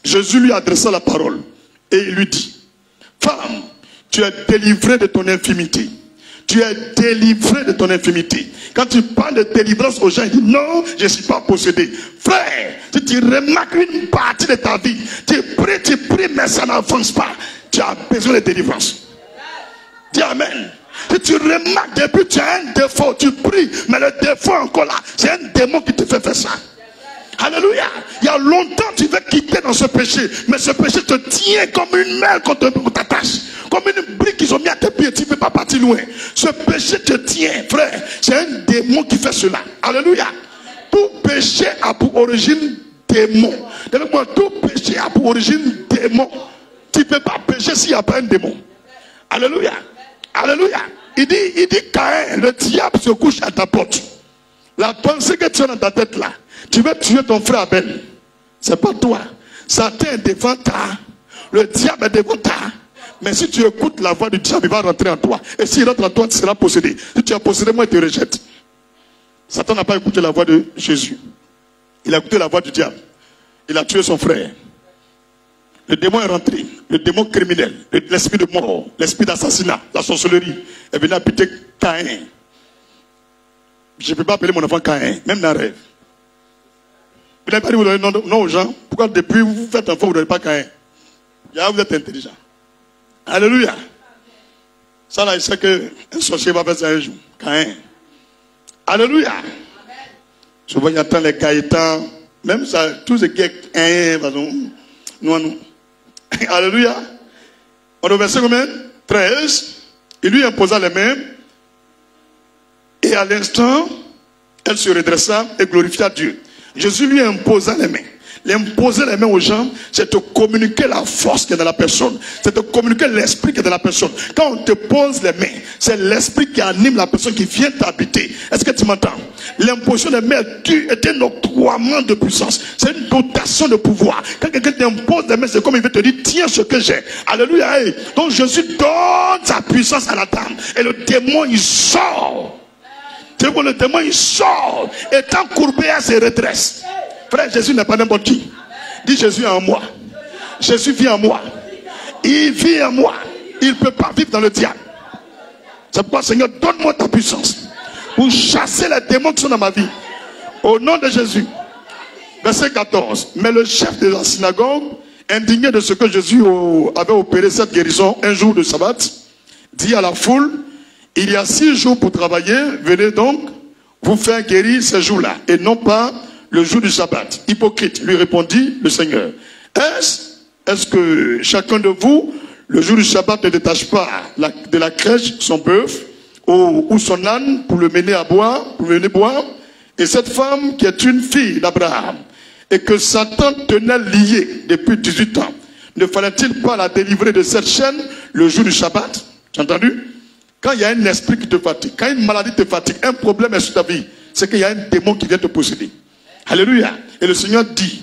Jésus lui adressa la parole et il lui dit, femme, tu es délivrée de ton infimité. Tu es délivré de ton infimité. Quand tu parles de délivrance aux gens, ils disent non, je ne suis pas possédé. Frère, si tu remarques une partie de ta vie, tu pries, mais ça n'avance pas. Tu as besoin de délivrance. Dis amen. Si tu remarques depuis tu as un défaut, tu pries, mais le défaut encore là, c'est un démon qui te fait faire ça. Alléluia. Il y a longtemps tu veux quitter dans ce péché, mais ce péché te tient comme une main qu'on t'attache. Comme une brique qu'ils ont mis à tes pieds, tu ne peux pas partir loin. Ce péché te tient, frère. C'est un démon qui fait cela. Alléluia. Tout péché a pour origine démon. Moi, tout péché a pour origine démon. Tu ne peux pas pécher s'il n'y a pas un démon. Alléluia. Alléluia. Il dit Caïn, le diable se couche à ta porte. La pensée que tu as dans ta tête là, tu veux tuer ton frère Abel. C'est pas toi. Satan est devant toi. Le diable est devant toi. Mais si tu écoutes la voix du diable, il va rentrer en toi. Et s'il rentre en toi, tu seras possédé. Si tu es possédé, moi, il te rejette. Satan n'a pas écouté la voix de Jésus. Il a écouté la voix du diable. Il a tué son frère. Le démon est rentré. Le démon criminel, l'esprit de mort, l'esprit d'assassinat, la sorcellerie, est venu habiter Caïn. Je ne peux pas appeler mon enfant Caïn, même dans le rêve. Vous n'avez pas dit vous donnez non aux gens. Pourquoi depuis vous faites enfant, vous ne donnez pas Caïn? Vous êtes intelligent. Alléluia. Ça là, il sait qu'un sorcier va faire ça un jour. Caïn. Alléluia. Souvent, il attend les Gaëtans. Même ça, tous ces qui est Caïn, nous. Alléluia. On est au verset combien? 13. Il lui imposa les mains. Et à l'instant, elle se redressa et glorifia Dieu. Jésus lui imposa les mains. L'imposer les mains aux gens, c'est te communiquer la force qui est dans la personne. C'est te communiquer l'esprit qui est dans la personne. Quand on te pose les mains, c'est l'esprit qui anime la personne qui vient t'habiter. Est-ce que tu m'entends? L'imposition des mains est un octroiement de puissance. C'est une dotation de pouvoir. Quand quelqu'un t'impose les mains, c'est comme il veut te dire, tiens ce que j'ai. Alléluia. Donc Jésus donne sa puissance à la dame. Et le démon, il sort. Tu vois, le démon, il sort. Étant courbé, elle se redresse. Frère, Jésus n'est pas n'importe qui. Dis Jésus est en moi. Jésus vit en moi. Il vit en moi. Il ne peut pas vivre dans le diable. C'est pourquoi, Seigneur, donne-moi ta puissance pour chasser les démons qui sont dans ma vie. Au nom de Jésus. Verset 14. Mais le chef de la synagogue, indigné de ce que Jésus avait opéré cette guérison un jour de sabbat, dit à la foule, il y a 6 jours pour travailler, venez donc vous faire guérir ces jours-là, et non pas le jour du sabbat. Hypocrite, lui répondit le Seigneur. Est-ce que chacun de vous, le jour du sabbat, ne détache pas de la crèche son bœuf ou son âne pour le mener à boire, et cette femme qui est une fille d'Abraham, et que Satan tenait liée depuis 18 ans, ne fallait-il pas la délivrer de cette chaîne le jour du sabbat? Tu as entendu? Quand il y a un esprit qui te fatigue, quand une maladie te fatigue, un problème est sur ta vie, c'est qu'il y a un démon qui vient te posséder. Alléluia. Et le Seigneur dit,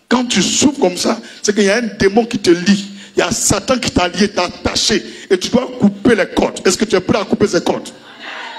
quand tu souffres comme ça, c'est qu'il y a un démon qui te lie. Il y a Satan qui t'a lié, t'a attaché. Et tu dois couper les cordes. Est-ce que tu es prêt à couper ces cordes?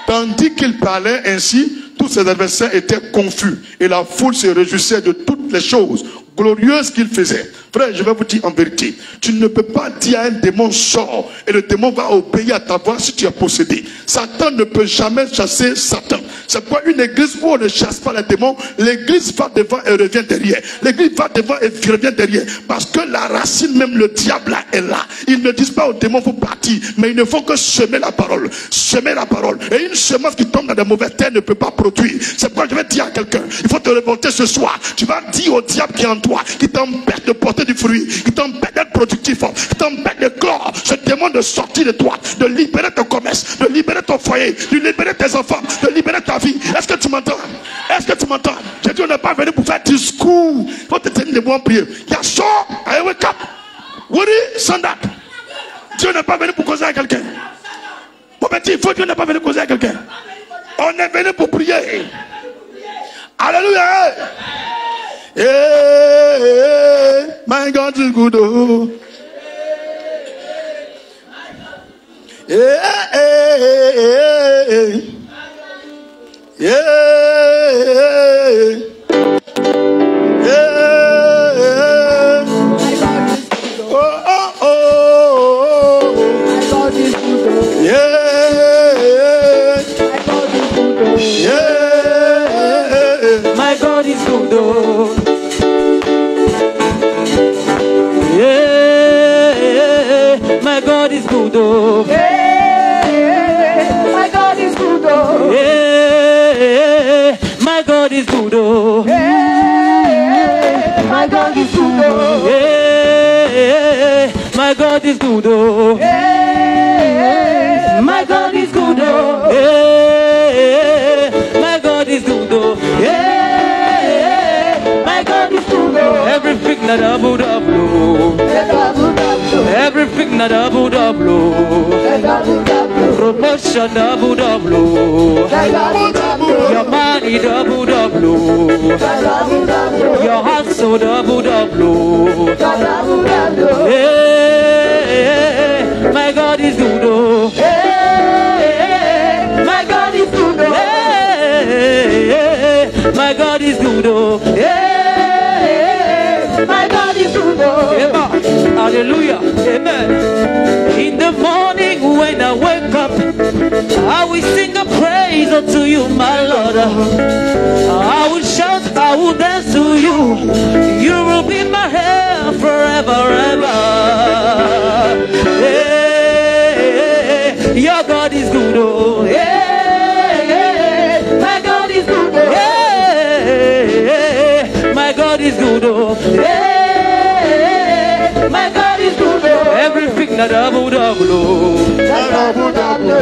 Tandis qu'il parlait ainsi, tous ses adversaires étaient confus. Et la foule se réjouissait de toutes les choses glorieuses qu'il faisait. Frère, je vais vous dire en vérité, tu ne peux pas dire à un démon sort et le démon va obéir à ta voix si tu es possédé. Satan ne peut jamais chasser Satan. C'est pourquoi une église où on ne chasse pas les démons, l'église va devant et revient derrière. L'église va devant et revient derrière. Parce que la racine, même le diable là, est là. Ils ne disent pas aux démons, faut partir, mais ils ne font que semer la parole. Semer la parole. Et une semence qui tombe dans de mauvaises terres ne peut pas produire. C'est pourquoi je vais dire à quelqu'un, il faut te révolter ce soir. Tu vas dire au diable qui est en toi, qui t'empêche de porter du fruit, qui t'empêche d'être productif, qui t'empêche de clore, ce démon de sortir de toi, de libérer ton commerce, de libérer ton foyer, de libérer tes enfants, de libérer ta vie. Est-ce que tu m'entends? Est-ce que tu m'entends? J'ai dit, on n'est pas venu pour faire discours. Il faut te tenir debout en prière. Yasso, I wake up. Woody, Sandak. Dieu n'est pas venu pour causer à quelqu'un. Mon petit, il faut Dieu n'est pas venu causer à quelqu'un. On est venu pour prier. Alléluia. Hey, my God is good. Oh. Hey, hey, hey, hey. Yeah. Yeah. God is good, oh. Hey, my God is good, oh. Hey, my God is good, oh. Hey, my God is good, oh. Hey, my God is good, oh. Hey, my God is good, oh. Everything that I would have blown. Everything that I would have blown. Promotion that would have blown. Your money that would have blown. Your hustle that would have blown. Hey, my God is good, oh. Hey, my God is good, oh. Hey, my God is good, oh. Hey, my God is good, oh. Amen. Hallelujah. Amen. In the morning when I wake up, I will sing a praise unto you, my Lord. I will shout, I will dance to you. You will be my help forever, ever. Hey, your God is good, oh. Hey, my God is good, oh. Hey, my God is good, oh. Hey, my God is good, oh. Everything that I would have blown.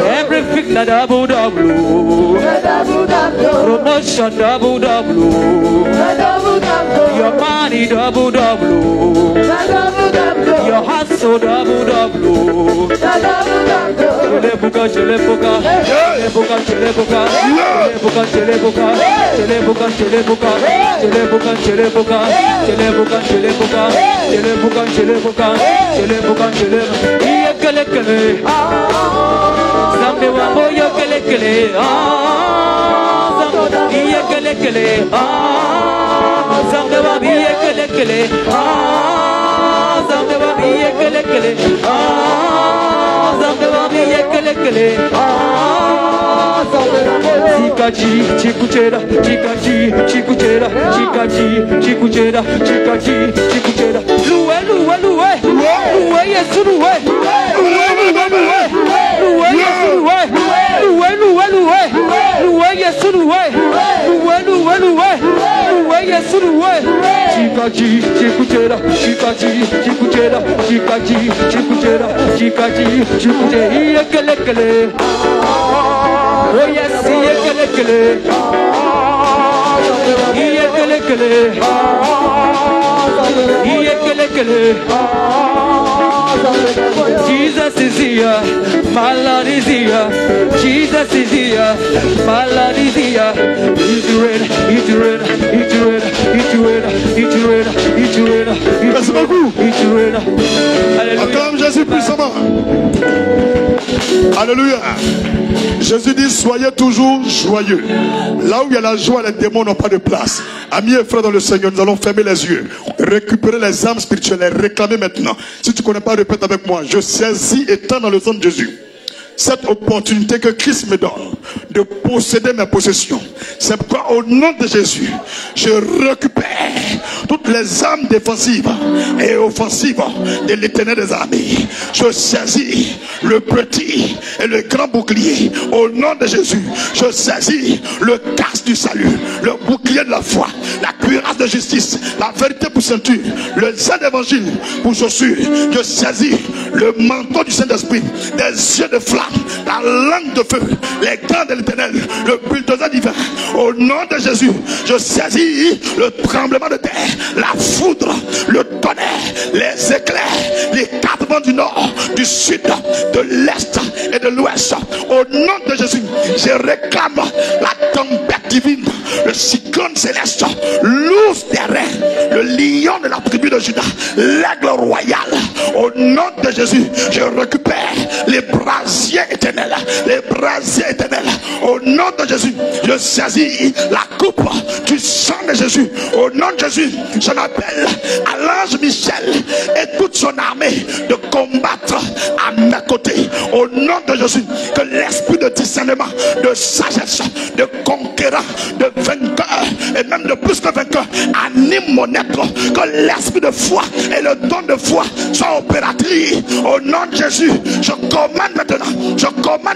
Everything that I would have blown. Promotion that would have blown. Your money that would have blown. Your hustle that would have blown. Chelebuka, chelebuka, chelebuka, chelebuka, chelebuka, chelebuka, chelebuka, chelebuka, chelebuka, chelebuka, chelebuka, chelebuka, chelebuka, chelebuka, chelebuka, iyekelekele, zambe wambo yekelekele, zambe iyekelekele, zambe wambo yekelekele, zambe wambo yekelekele, zambe wambo yekelekele. Chikachi, chikuchera, chikachi, chikuchera, chikachi, chikuchera, chikachi, chikuchera. Luwe, luwe, luwe, luwe, Yesu, luwe, luwe, luwe, luwe, luwe, Yesu, luwe, luwe, luwe, luwe, luwe, Yesu, luwe, luwe, luwe, luwe, luwe, Yesu, luwe. Chikachi, chikuchera, chikachi, chikuchera, chikachi, chikuchera, chikachi, chikuchera. Iyekelekele. Oh yes, iyekelekele. Iyekelekele. Iyekelekele. Jesus is here, my Lord is here. Jesus is here, my Lord is here. He's ready, he's ready, he's ready, he's ready, he's ready, he's ready. Merci beaucoup. He's ready. Acclame Jésus puissamment. Alléluia. Jésus dit, soyez toujours joyeux. Là où il y a la joie, les démons n'ont pas de place. Amis et frères dans le Seigneur, nous allons fermer les yeux, récupérer les âmes spirituelles, les réclamer maintenant. Si tu ne connais pas, répète avec moi. Je saisis et tends dans le sang de Jésus cette opportunité que Christ me donne de posséder mes possessions. C'est pourquoi au nom de Jésus, je récupère toutes les âmes défensives et offensives de l'Éternel des armées. Je saisis le petit et le grand bouclier au nom de Jésus. Je saisis le casque du salut, le bouclier de la foi, la cuirasse de justice, la vérité pour ceinture, le zèle d'évangile pour chaussures. Je saisis le manteau du Saint-Esprit, des yeux de flamme, la langue de feu, les gants de l'Éternel, le bulldozer divin. Au nom de Jésus, je saisis le tremblement de terre, la foudre, le tonnerre, les éclairs, les quatre vents du nord, du sud, de l'est et de l'ouest. Au nom de Jésus, je réclame la tempête divine, le cyclone céleste, l'ours terrain, le lion de la tribu de Juda, l'aigle royal. Au nom de Jésus, je récupère les brasiers éternels, les brasiers éternels. Au nom de Jésus, je saisis la coupe du sang de Jésus. Au nom de Jésus, j'en appelle à l'ange Michel et toute son armée de combattre à mes côtés. Au nom de Jésus, que l'esprit de discernement, de sagesse, de conquérant, de vainqueur et même de plus que vainqueur, anime mon être, que l'esprit de foi et le don de foi soient opératrices. Au nom de Jésus, je commande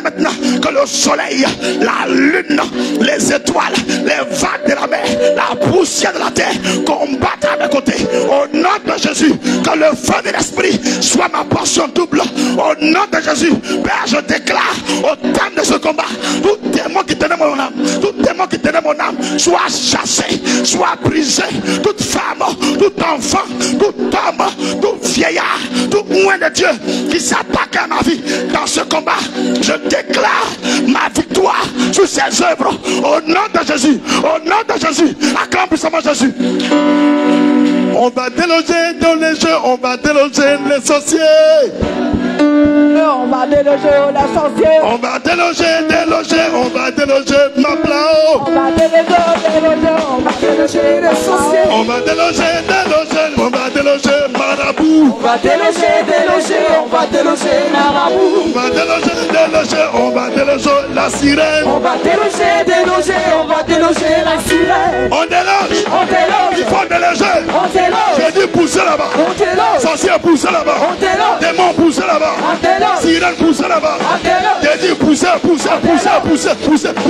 maintenant que le soleil, la lune, les étoiles, les vagues de la mer, la poussière de la terre combattent à mes côtés. Au nom de Jésus, que le feu de l'esprit soit ma portion double. Au nom de Jésus, Père, je déclare au terme de ce combat, tout démon qui tenait mon âme, soit chassé, soit brisé. Toute femme, tout enfant, tout homme, tout vieillard, tout moins de Dieu qui s'attaque à ma vie dans ce combat, je déclare ma victoire sur ses œuvres. Au nom de Jésus, acclame puissamment Jésus. On va déloger dans les jeux, on va déloger les sorciers. On va déloger les sorciers. On va déloger Maplao. On va déloger les sorciers. On va déloger Marabout. On va déloger Marabout. On va déloger la sirène. On va déloger la sirène. On déloge. Il faut déloger. On déloge. J'ai dit pousser là-bas. On déloge. Sorcier pousser là-bas. On déloge. Démon pousser là-bas. On déloge. Sirène pousser là-bas. On déloge. J'ai dit pousser. Ah, pousser là-bas. Pousser là-bas.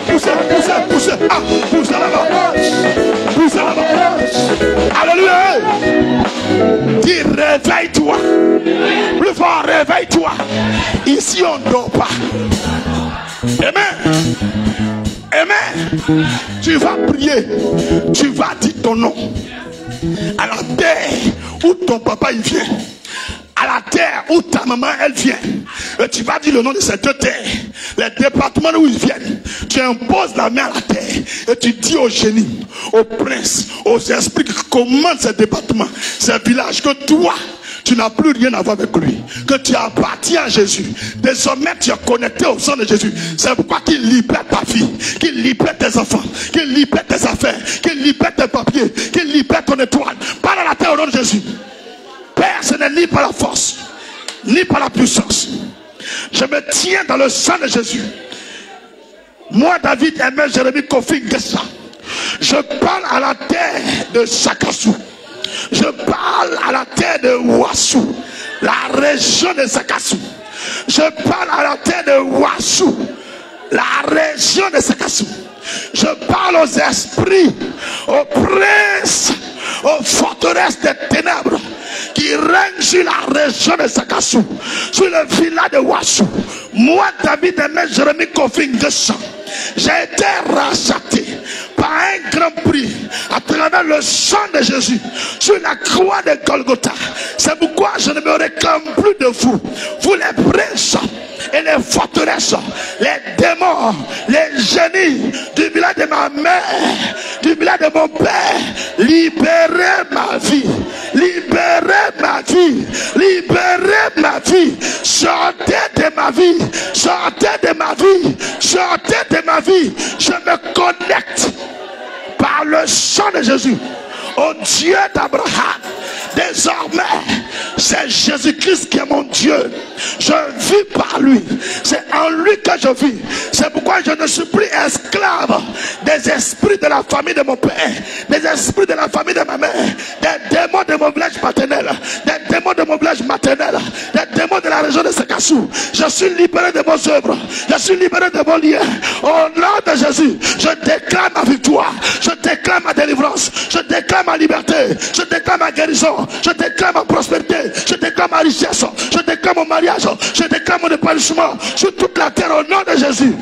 Pousse là-bas. Pousse là-bas. Pousse là-bas. Alléluia. Dis réveille-toi. Plus fort, réveille-toi. Ici on ne dort pas. Amen. Tu vas prier. Tu vas dire ton nom. À la terre où ton papa il vient, à la terre où ta maman elle vient, et tu vas dire le nom de ces deux terres, les départements où ils viennent. Tu imposes la main à la terre et tu dis aux génies, aux princes, aux esprits qui commandent ces départements, ces villages, que toi tu n'as plus rien à voir avec lui, que tu appartiens à Jésus. Désormais tu es connecté au sang de Jésus. C'est pourquoi qu'il libère ta vie, qu'il libère tes enfants, qu'il libère tes affaires, qu'il libère tes papiers, qu'il libère ton étoile. Parle à la terre au nom de Jésus. Père, ce n'est ni par la force ni par la puissance. Je me tiens dans le sang de Jésus. Moi David Aimé Jérémie Kofi Ngessa, je parle à la terre de Sakassou. Je parle à la terre de Ouassou, la région de Sakassou. Je parle à la terre de Ouassou, la région de Sakassou. Je parle aux esprits, aux princes, aux forteresses des ténèbres qui règnent sur la région de Sakassou, sur le village de Ouassou. Moi, David Aimé Jérémie Kofi Ngessa, j'ai été racheté par un grand prix à travers le sang de Jésus sur la croix de Golgotha. C'est pourquoi je ne me réclame plus de vous, vous les princes et les forteresses, les démons, les génies du village de ma mère, du village de mon père. Libérez ma vie, libérez ma vie, libérez ma vie. Sortez de ma vie, sortez de ma vie, sortez de ma vie. Je me connecte par le sang de Jésus au Dieu d'Abraham. Désormais, c'est Jésus-Christ qui est mon Dieu. Je vis par lui. C'est en lui que je vis. C'est pourquoi je ne suis plus esclave des esprits de la famille de mon père, des esprits de la famille de ma mère, des démons de mon village paternel, des démons de mon village maternel, des démons de la région de Sakassou. Je suis libéré de vos œuvres. Je suis libéré de vos liens. Au nom de Jésus, je déclare ma victoire. Je déclare ma délivrance. Je déclare ma liberté. Je déclare ma guérison. Je déclare ma prospérité. Je déclare ma richesse. Je déclare mon mariage. Je déclare mon épanouissement sur toute la terre au nom de Jésus.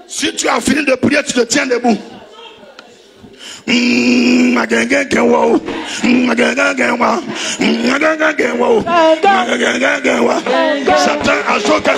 Si tu as fini de prier, tu te tiens debout. Satan a choqué.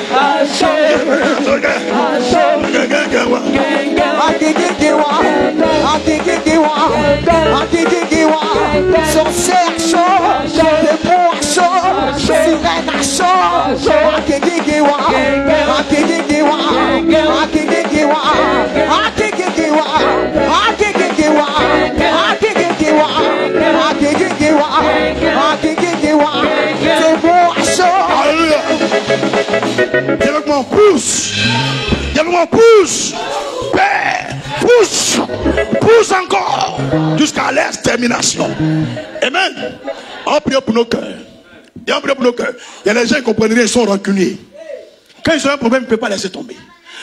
Diablement, pousse. Père, pousse. Pousse encore. Jusqu'à l'extermination. Amen. On prie pour nos cœurs. Et on prie pour nos cœurs. Il y a des gens qui comprennent rien, ils sont rancuniers. Quand ils ont un problème, ils ne peuvent pas laisser tomber.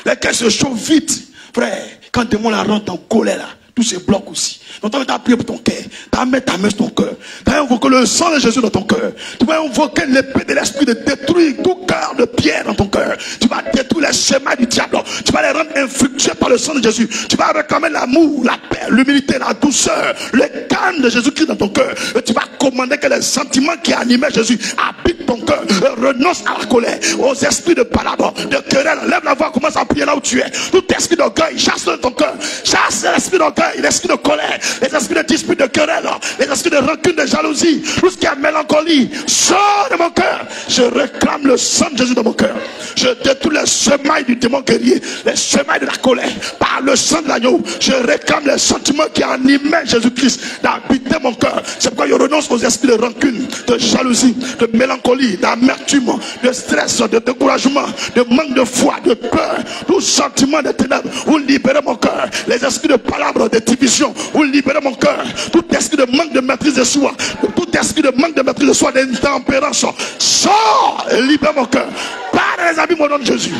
Les cœurs se chauffent vite. Frère, quand le démon la rentre en colère là, tout se bloque aussi. Donc tu as prié pour ton cœur. Tu vas mettre ta main sur ton cœur. Tu vas invoquer le sang de Jésus dans ton cœur. Tu vas invoquer l'épée de l'esprit de détruire tout cœur de pierre dans ton cœur. Tu vas détruire les chemins du diable. Tu vas les rendre infructueux par le sang de Jésus. Tu vas réclamer l'amour, la paix, l'humilité, la douceur, le calme de Jésus-Christ dans ton cœur. Et tu vas commander que les sentiments qui animaient Jésus habitent ton cœur. Renonce à la colère, aux esprits de palabre, de querelle. Lève la voix, commence à prier là où tu es. Tout esprit d'orgueil, chasse-le de ton cœur. Chasse l'esprit d'orgueil, l'esprit de colère, les esprits de dispute, de querelle, les esprits de rancune, de jalousie, tout ce qui est mélancolie. Sors de mon cœur. Je réclame le sang de Jésus dans mon cœur. Je détruis les semailles du démon guerrier, les semailles de la colère. Par le sang de l'agneau, je réclame les sentiments qui animaient Jésus-Christ d'habiter mon cœur. C'est pourquoi je renonce aux esprits de rancune, de jalousie, de mélancolie, d'amertume, de stress, de découragement, de manque de foi, de peur. Tout sentiment de ténèbres, vous libérez mon cœur. Les esprits de palabres, de division, vous libérez mon cœur. Tout esprit de manque de maîtrise de soi, tout esprit de manque de maîtrise de soi, d'intempérance, sors et libère mon cœur. Par les abîmes au nom de Jésus.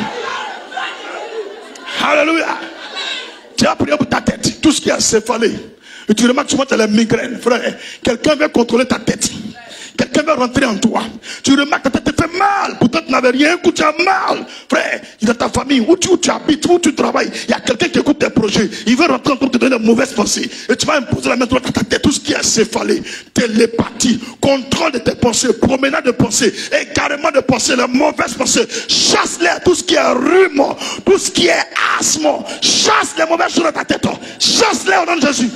Alléluia. Tu as prié pour ta tête, tout ce qui est céphalé. Et tu remarques souvent que tu as les migraines, frère. Quelqu'un veut contrôler ta tête. Quelqu'un veut rentrer en toi. Tu remarques que ta tête te fait mal. Pourtant tu n'avais rien, que tu as mal. Frère, dans ta famille, où tu habites, où tu travailles, il y a quelqu'un qui écoute tes projets. Il veut rentrer en toi, te donner de mauvaises pensées. Et tu vas imposer la main sur ta tête. Tout ce qui est céphalé, télépathie, contrôle de tes pensées, promenade de pensée, égarement de pensée, les mauvaises pensées. Chasse-les, tout ce qui est rhume, tout ce qui est asthme. Chasse les mauvaises choses dans ta tête. Chasse-les au nom de Jésus.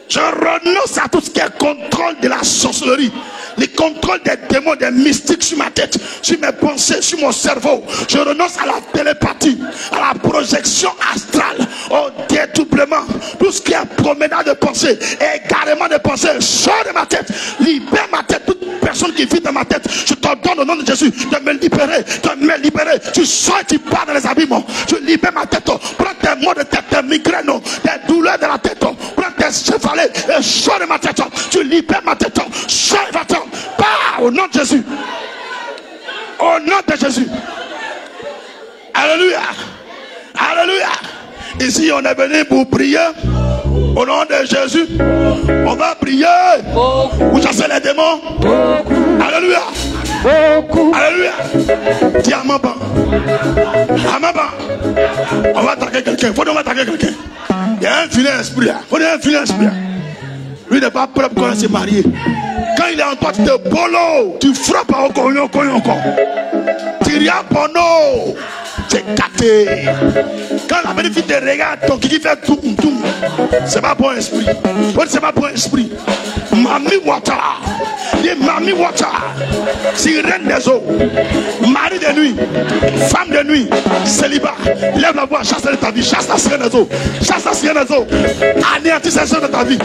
Je renonce à tout ce qui est contrôle de la sorcellerie, les contrôles des démons, des mystiques sur ma tête, sur mes pensées, sur mon cerveau. Je renonce à la télépathie, à la projection astrale, au dédoublement, tout ce qui est promenade de pensée, égarement de pensée. Sors de ma tête, libère ma tête. Toute personne qui vit dans ma tête, je t'ordonne au nom de Jésus de me libérer, de me libérer. Tu sors et tu pars dans les abîmes. Tu libères ma tête. Prends tes maux de tête, tes migraines, tes douleurs de la tête. Prends tes chevalets et sors de ma tête. Tu libères ma tête. Sors et va-t'en. Pas au nom de Jésus. Au nom de Jésus. Alléluia. Alléluia. Ici on est venu pour prier. Au nom de Jésus. On va prier. Vous chassez les démons. Alléluia. Alléluia. Dis à Maban. À Maban. On va attaquer quelqu'un. Faut qu'on va attaquer quelqu'un. Il y a un filet esprit là. Faut un filet esprit là. Lui n'est pas prêt pour se marier. Quand il est en toi, tu te bolo. Tu frappes encore. Tu rias pono. C'est gâté. Quand la belle fille te regarde, ton kiki fait tout. C'est pas bon esprit. C'est pas bon esprit. Mami Water. Dis Mami Water. Sirène des eaux. Mari de nuit. Femme de nuit. Célibat. Lève la voix. Chasse de ta vie. Chasse la sirène des eaux. Chasse la sirène des eaux. Anéantis ces choses de ta vie.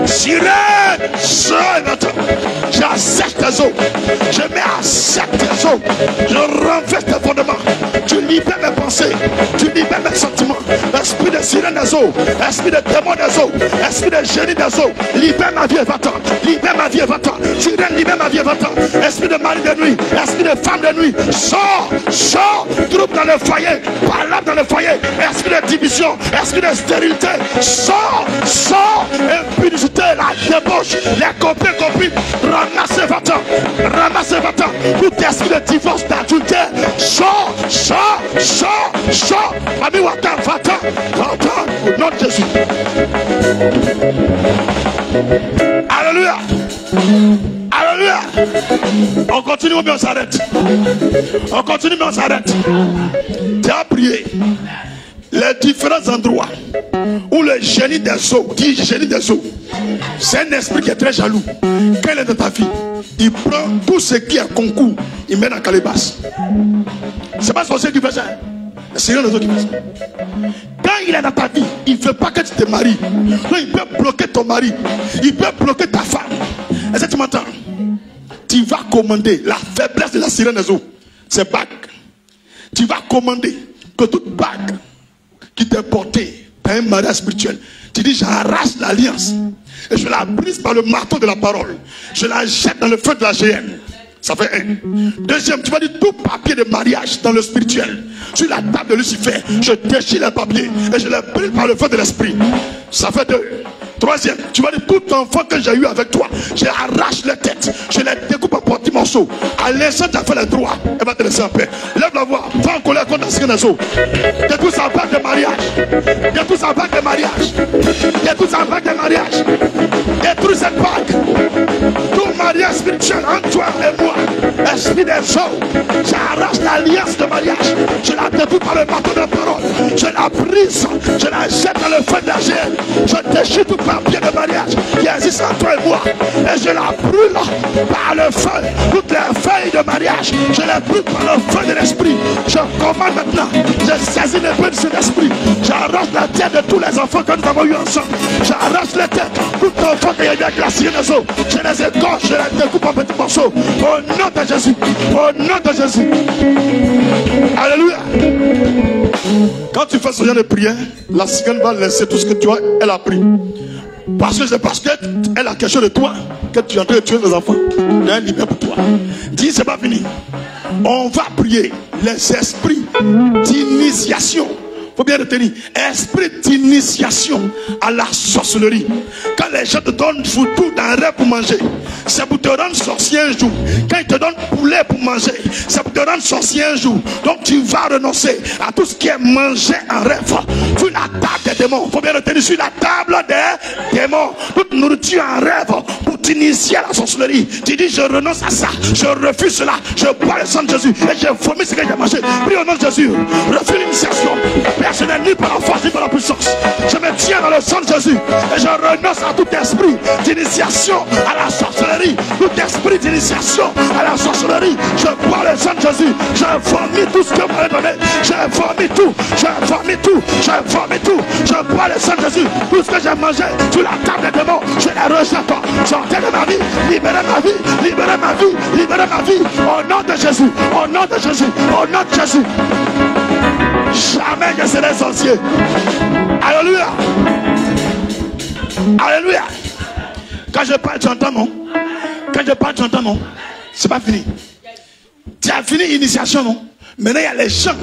Sirène. J'accepte tes eaux. Je mets à 7 tes eaux. Je renverse tes fondements. Tu libères mes pensées. Tu libères mes sentiments. Esprit de sirène des eaux. Esprit de démon des eaux. Esprit de génie des eaux. Libère ma vie et va-t'en. Libère ma vie et va-t'en. Sirène, libère ma vie et va-t'en. Esprit de mari de nuit. Esprit de femme de nuit. Sors. Sors. Troupe dans le foyer. Parle dans le foyer. Esprit de division. Esprit de stérilité. Sors. Sors. Impudicité. La débauche. Les copines. Ramassez va-t'en. Ramassez va-t'en. Tout esprit de divorce, d'adultère. Sors. Sors. Sors. Sors. Mami Water, va-t'en. Va-t'en. Au nom de Jésus. Alléluia. Alléluia. On continue mais on s'arrête. On continue mais on s'arrête. Tu as prié. Les différents endroits où le génie des eaux, dit génie des eaux, c'est un esprit qui est très jaloux. Quand il est dans ta vie, il prend tout ce qui est concours, il met dans la calebasse. C'est pas sorcier qui fait ça. C'est rien des autres qui fait ça. Quand il est dans ta vie, il ne veut pas que tu te maries. Donc il peut bloquer ton mari. Il peut bloquer ta femme. Est-ce que tu m'entends? Tu vas commander la faiblesse de la sirène des eaux. C'est bac. tu vas commander que toute bague qui t'est portée dans un mariage spirituel, tu dis j'arrache l'alliance et je la brise par le marteau de la parole. Je la jette dans le feu de la géhenne. Ça fait un. Deuxième, tu vas dire tout papier de mariage dans le spirituel. Sur la table de Lucifer, je déchire les papiers et je les brise par le feu de l'esprit. Ça fait deux. Troisième, tu vas dire tout enfant que j'ai eu avec toi, je arrache les têtes, je les découpe en petits morceaux. À l'instant tu as fait les droits, elle va te laisser en paix. Lève la voix, va en colère contre l'ancien réseau. Détruis sa vague de mariage. Détruis sa vague de mariage. Détruis sa vague de mariage. Détruis cette vague. Tout mariage spirituel entre toi et moi. Esprit des eaux, j'arrache l'alliance de mariage. Je la détruis par le marteau de la parole. Je la brise, je la jette dans le feu de la géhenne. Je déchire tout papier de mariage qui existe entre toi et moi. Et je la brûle par le feu. Toutes les feuilles de mariage, je les brûle par le feu de l'esprit. Je commande maintenant, je saisis les feux de cet esprit. J'arrache la tête de tous les enfants que nous avons eu ensemble. J'arrache les têtes, tout enfant qui est bien glacié dans eaux. Je les égorge, je les découpe en petits morceaux. Au nom de Jésus, au nom de Jésus. Alléluia. Quand tu fais ce genre de prière, la cigane va laisser tout ce que tu as, elle a pris. Parce que c'est parce qu'elle a quelque chose de toi que tu es en train de tuer les enfants. Elle libère pour toi. Dis, c'est pas fini. On va prier les esprits d'initiation. Il faut bien retenir, esprit d'initiation à la sorcellerie. Quand les gens te donnent tout d'un rêve pour manger, c'est pour te rendre sorcier un jour. Quand ils te donnent poulet pour manger, c'est pour te rendre sorcier un jour. Donc tu vas renoncer à tout ce qui est mangé en rêve. Sur la table des démons, il faut bien retenir, sur la table des démons, toute nourriture en rêve pour t'initier à la sorcellerie. Tu dis je renonce à ça, je refuse cela, je bois le sang de Jésus et je vomis ce que j'ai mangé. Prie au nom de Jésus, refuse l'initiation. Personne ni par la force ni par la puissance. Je me tiens dans le sang de Jésus et je renonce à tout esprit d'initiation à la sorcellerie. Tout esprit d'initiation à la sorcellerie. Je bois le sang de Jésus. Je vomis tout ce que vous m'avez donné. Je vomis tout. Je vomis tout. Je vomis tout. Je bois le sang de Jésus. Tout ce que j'ai mangé sur la table des démons, je les rejette. Sortez de ma vie. Libérez ma vie. Libérez ma vie. Libérez ma vie. Au nom de Jésus. Au nom de Jésus. Au nom de Jésus. Jamais je serai sorcier. Alléluia. Alléluia. Quand je parle, tu entends non? Quand je parle, tu entends non? C'est pas fini. Tu as fini l'initiation, non? Maintenant, il y a les gens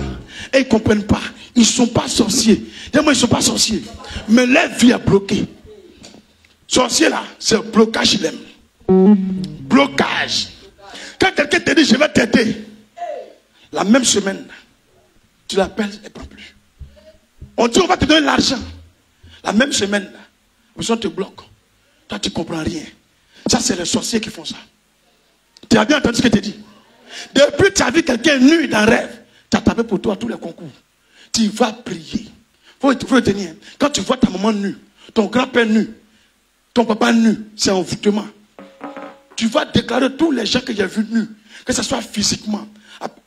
et ils ne comprennent pas. Ils ne sont pas sorciers. Dis-moi, ils ne sont pas sorciers. Mais leur vie est bloquée. Sorcier là, c'est blocage qu'il aime. Blocage. Quand quelqu'un te dit je vais t'aider, la même semaine, tu l'appelles, elle ne prend plus. On dit on va te donner l'argent. La même semaine, la personne te bloque. Toi, tu ne comprends rien. Ça, c'est les sorciers qui font ça. Tu as bien entendu ce que je t'ai dit. Depuis que tu as vu quelqu'un nu dans un rêve, tu as tapé pour toi tous les concours. Tu vas prier. Il faut retenir. Quand tu vois ta maman nue, ton grand-père nu, ton papa nu, c'est un envoûtement. Tu vas déclarer tous les gens que j'ai vus nus, que ce soit physiquement.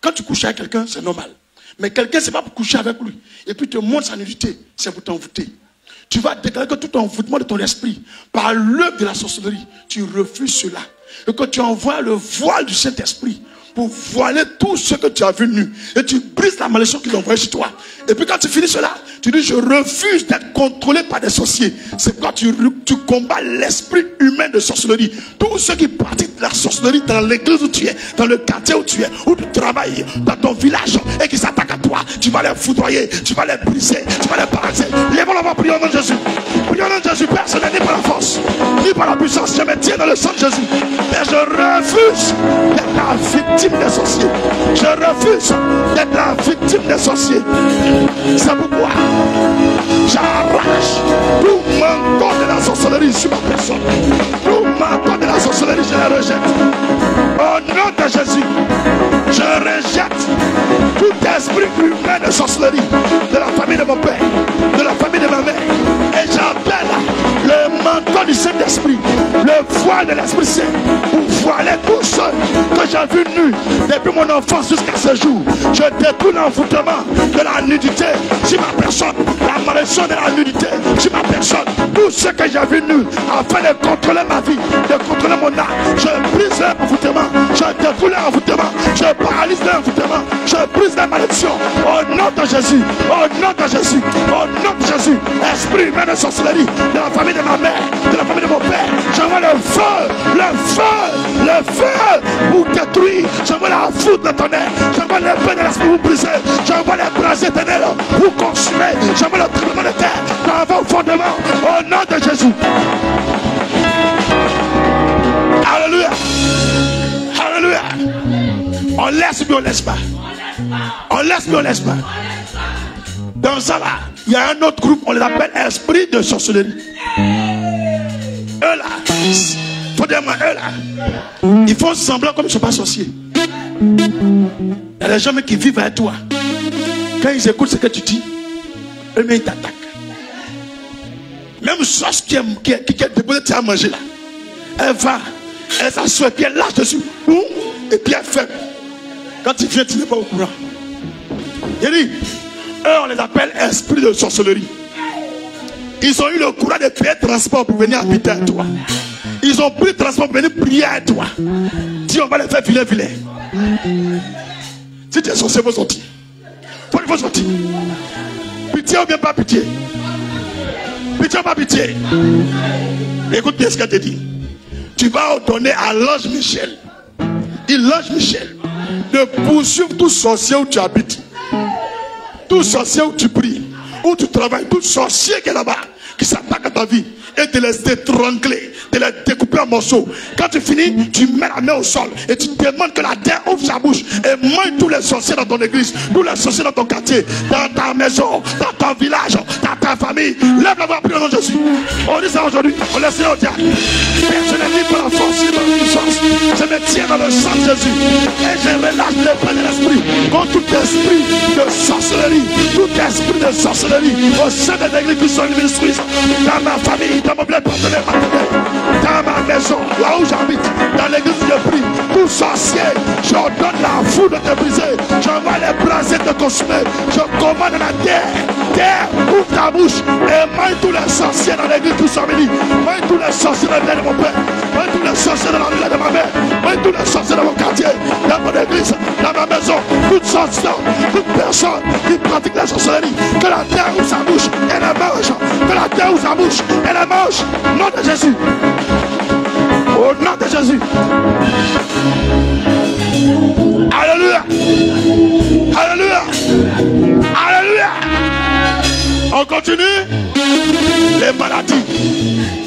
Quand tu couches avec quelqu'un, c'est normal. Mais quelqu'un, c'est pas pour coucher avec lui. Et puis te montre sa nudité, c'est pour t'envoûter. Tu vas déclarer que tout envoûtement de ton esprit, par l'œuvre de la sorcellerie, tu refuses cela. Et que tu envoies le voile du Saint-Esprit pour voiler tout ce que tu as vu nu. Et tu brises la malédiction qu'ils ont envoyée sur toi. Et puis quand tu finis cela, tu dis je refuse d'être contrôlé par des sorciers. C'est pourquoi tu combats l'esprit humain de sorcellerie. Tous ceux qui pratiquent la sorcellerie dans l'église où tu es, dans le quartier où tu es, où tu travailles, dans ton village, et qui s'attaquent à toi, tu vas les foudroyer, tu vas les briser, tu vas les paralyser. Lève la main, prions au nom de Jésus. Prions au nom de Jésus, personne ni par la force, ni par la puissance. Je me tiens dans le sang de Jésus. Et je refuse d'être la victime des sorciers. Je refuse d'être la victime des sorciers. C'est pourquoi j'arrache tout manteau de la sorcellerie sur ma personne. Tout manteau de la sorcellerie, je le rejette. Au nom de Jésus, je rejette tout esprit humain de sorcellerie de la famille de mon père, de la famille de ma mère. Et j'appelle le manteau du Saint-Esprit, le voile de l'Esprit Saint, pour voiler tous ceux que j'ai vus nus depuis mon enfance jusqu'à ce jour. Je détruis l'envoûtement de la nudité sur ma personne, la malédiction de la nudité sur ma personne, tout ce que j'ai vu nus afin de contrôler ma vie, de contrôler mon âme. Je brise l'envoûtement, je détruis l'envoûtement, je paralyse l'envoûtement, je brise la malédiction au nom de Jésus, au nom de Jésus, au nom de Jésus. Esprit humain de sorcellerie de la famille de ma mère, de la famille de mon père, j'envoie le feu, le feu, le feu pour détruire. J'envoie la foudre de tonnerre, j'envoie l'épée de l'esprit pour briser, j'envoie les brasiers éternels pour consumer, j'envoie le tremblement de terre dans vos fondements au nom de Jésus. Alléluia, alléluia. On laisse mais on laisse pas, on laisse mais on laisse pas. Dans ça là, il y a un autre groupe, on les appelle esprit de sorcellerie. Eux là, faut dire moi, eux là, ils font semblant comme ils ne sont pas sorciers. Il y a des gens qui vivent avec toi. Quand ils écoutent ce que tu dis, eux-mêmes ils t'attaquent. Même sauce qui est déposée à manger là, elle va, elle s'assoit et puis elle lâche dessus. Et puis elle fait. Quand tu viens, tu n'es pas au courant. Il dit, eux on les appelle esprits de sorcellerie. Ils ont eu le courage de payer transport pour venir habiter à toi. Ils ont pris le transport pour venir prier à toi. Dis on va les faire vilain. Si tu es sorcier, il faut sortir. Il faut sortir. Pitié ou bien pas pitié? Pitié ou pas pitié? Écoute bien ce qu'elle te dit. Tu vas ordonner à l'ange Michel. Il l'ange Michel de poursuivre tout sorcier où tu habites. Tout sorcier où tu pries, où tu travailles, tout sorcier qui est là-bas, qui s'attaque à ta vie, et te laisse étrangler, te laisse découper en morceaux. Quand tu finis, tu mets la main au sol et tu demandes que la terre ouvre sa bouche et mange tous les sorciers dans ton église, tous les sorciers dans ton quartier, dans ta maison, dans ton village, dans ta famille. Lève la voix, prie au nom de Jésus. On dit ça aujourd'hui, on laisse au diable. Personne n'est pas la force, ni la puissance. Je me tiens dans le sang de Jésus et je relâche l'épée de l'esprit contre tout esprit de sorcellerie, tout esprit de sorcellerie au sein de l'église qui sont instruits, dans ma famille, dans mon bled partenaire, dans ma maison, là où j'habite, dans l'église où je prie, tout sorcier, je donne la foudre de te briser, j'envoie les brasiers de te consumer, je commande la terre, ouvre ta bouche et mange tous les sorciers dans l'église qui sont bénis, mange tous les sorciers dans la vie de mon père, mange tous les sorciers dans la vie de ma mère, mange tous les sorciers dans mon quartier, dans mon église, dans ma maison, toute sorcier, toute personne qui pratique la sorcellerie, que la terre ouvre sa bouche et la mange, que la terre ouvre sa bouche et la mange, au nom de Jésus. Au nom de Jésus. Alléluia. Alléluia. Alléluia. On continue. Les maladies.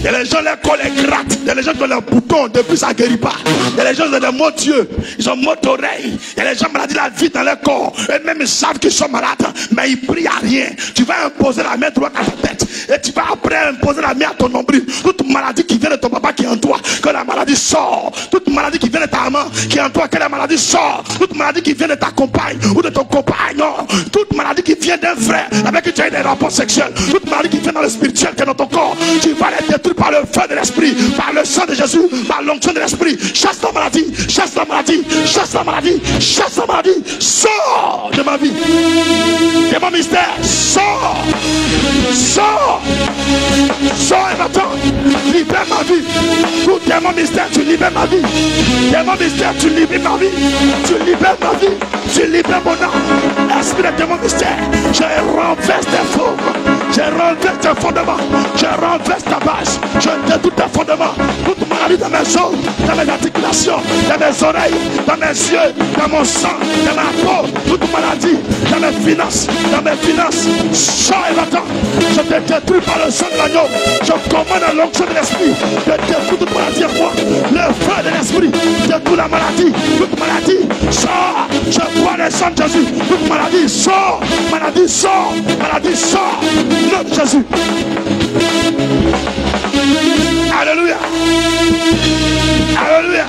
Il y a les gens les collent, les grattent. Il y a les gens qui ont leurs boutons, depuis ça ne guérit pas. Il y a les gens qui ont des maux d'yeux, ils ont maux d'oreilles. Il y a les gens malades, la vie dans leur corps. Eux-mêmes ils savent qu'ils sont malades, mais ils prient à rien. Tu vas imposer la main droite à ta tête. Et tu vas après imposer la main à ton nombril. Toute maladie qui vient de ton papa qui est en toi, que la maladie sort. Toute maladie qui vient de ta maman qui est en toi, que la maladie sort. Toute maladie qui vient de ta compagne ou de ton compagnon. Toute maladie qui vient d'un frère avec qui tu as eu des rapports sexuels. Toute maladie qui vient dans le spirituel qui est dans ton corps. Tu vas les détruire par le feu de l'esprit, par le sang de Jésus, par l'onction de l'esprit. Chasse la maladie, chasse la maladie, chasse la maladie, chasse la maladie. Sors de ma vie. De mon mystère, sors. Sors. Sors et maintenant. Libère ma vie. Tout démon mystère, tu libères ma vie. Démon mystère, tu libères ma vie. Tu libères ma vie. Tu libères mon âme. Esprit de démon mystère, je renverse tes formes. Je renverse tes fondements. Je renverse ta base. Je détruis tes fondements. Toute maladie dans mes os, dans mes articulations, dans mes oreilles, dans mes yeux, dans mon sang, dans ma peau. Toute maladie dans mes finances, sors et va-t'en. Je te détruis par le sang de l'agneau. Je commande à l'onction de l'esprit de détruire toute maladie en moi. Le feu de l'esprit détruit la maladie. Toute maladie sort. Je vois le sang de Jésus. Toute maladie sort. Maladie sort. Maladie sort. Nom de Jésus. Alléluia. Alléluia.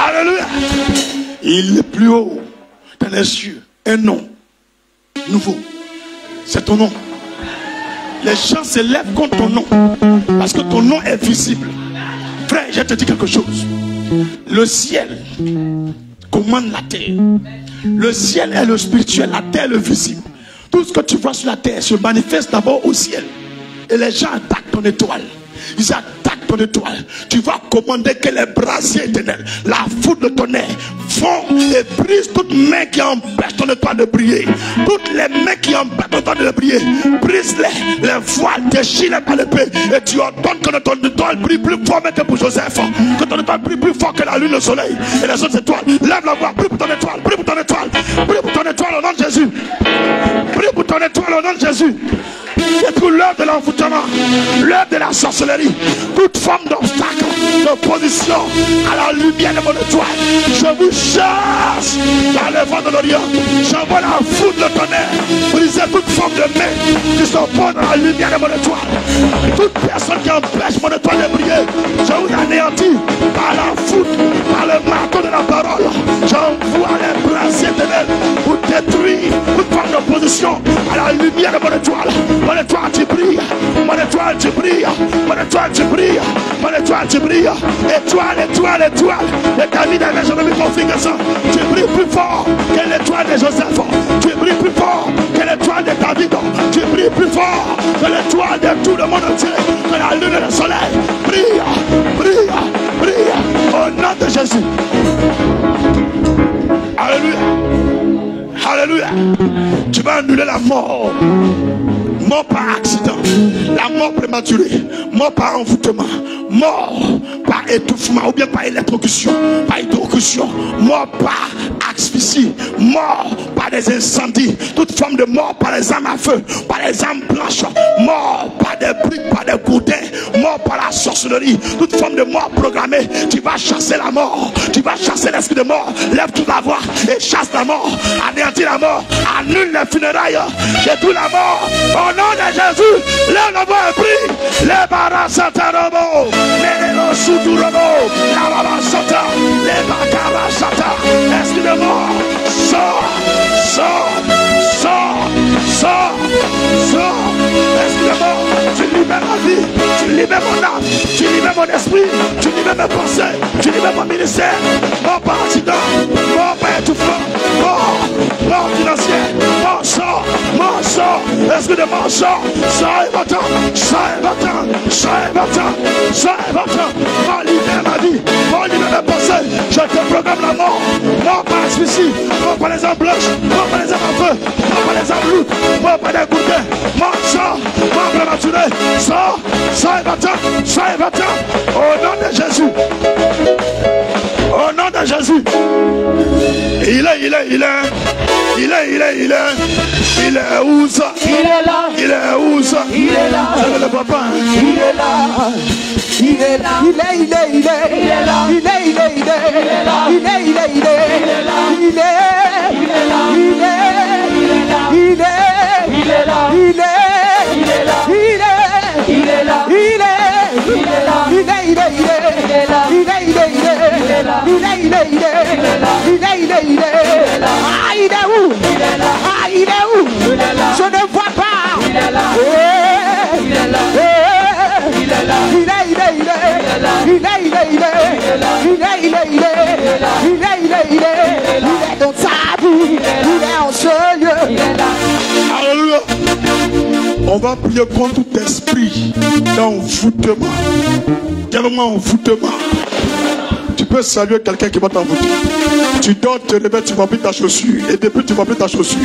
Alléluia. Il est plus haut dans les cieux. Un nom nouveau. C'est ton nom. Les gens se lèvent contre ton nom parce que ton nom est visible. Frère, je te dis quelque chose. Le ciel commande la terre. Le ciel est le spirituel, la terre est le visible. Tout ce que tu vois sur la terre se manifeste d'abord au ciel. Et les gens attaquent ton étoile. Ils attaquent ton étoile. Tu vas commander que les brasiers éternels, la foudre de tonnerre, font et brisent toutes mains qui empêchent ton étoile de briller. Toutes les mains qui empêchent ton étoile de briller, brise-les, les voiles, déchire-les par l'épée. Et tu ordonnes que ton étoile brille plus fort que pour Joseph. Que ton étoile brille plus fort que la lune, le soleil et les autres étoiles. Lève la voix, brille pour ton étoile, brille pour ton étoile, brille pour ton étoile au nom de Jésus. Brille pour ton étoile au nom de Jésus. Détruis l'œuvre de l'envoûtement, l'œuvre de la sorcellerie, toute forme d'obstacle, d'opposition à la lumière de mon étoile. Je vous chasse dans le vent de l'Orient. J'envoie la foudre de tonnerre, briser toute forme de main qui s'oppose à la lumière de mon étoile. Toute personne qui empêche mon étoile de briller, je vous anéantis par la foudre, par le marteau de la parole. J'envoie les brasiers éternels pour détruire toute forme d'opposition à la lumière de mon étoile. Mon étoile tu brilles, mon étoile tu brilles, mon étoile tu brilles, mon étoile tu brilles. Étoile, étoile, étoile. Et David avait jamais mis conflit que ça. Tu brilles plus fort que l'étoile de Joseph. Tu brilles plus fort que l'étoile de David. Tu brilles plus fort que l'étoile de tout le monde entier. Que la lune et le soleil. Brille, brille, brille. Au nom de Jésus. Alléluia. Alléluia. Tu vas annuler la mort. Mort par accident, la mort prématurée, mort par envoûtement, mort par étouffement ou bien par électrocution, par hydrocution, mort par asphyxie, mort par des incendies, toute forme de mort par les armes à feu, par les armes blanches, mort par des briques, par des gourdins, mort par la sorcellerie, toute forme de mort programmée. Tu vas chasser la mort, tu vas chasser l'esprit de mort. Lève toute la voix et chasse la mort, anéantis la mort, annule les funérailles, détruis la mort. Au nom de Jésus, lève la voix et prie. Les barasatarobo, les losuturobo, la babasata, les bakarasata. Esprit de mort, sors, sors, sors, sors, sors. Esprit de mort, tu libères ma vie, tu libères mon âme, tu libères mon esprit, tu libères mes pensées, tu libères mon ministère. Mort par accident, mort par étouffement, mort financière, mort sort, esprit de mort sort, sort et va-t'en, sort et va-t'en, sort et va-t'en, sort et va-t'en. Mort libère ma vie, mort libère mes pensées. Je te programme la mort, mort par asphyxie, mort par les armes blanches, mort par les armes à feu, mort par les armes lourdes, mort par les gourdins, mort sort, mort prématuré, sort, sort et va-t'en, sort et va-t'en. Au nom de Jésus. Au nom de Jésus. Il est où ça? Il est là. Il est où ça? Il est là. C'est le papa. Il est là. Il est là. Il est là. Il est là. Il est là. Il est là. Il est là. Il est là. Il est là. Il est là. Il est là. Il est là. Il est là. Il est là. Je ne vois pas. Il est là. Il est là. Il est là. Il est dans sa vie. Il est en ce lieu. Alléluia. On va prier contre tout esprit d'envoûtement. Tellement envoûtement. Tu peux saluer quelqu'un qui va t'envoûter. Tu dors, tu te réveilles, tu vas plus ta chaussure. Et depuis tu vas plus ta chaussure.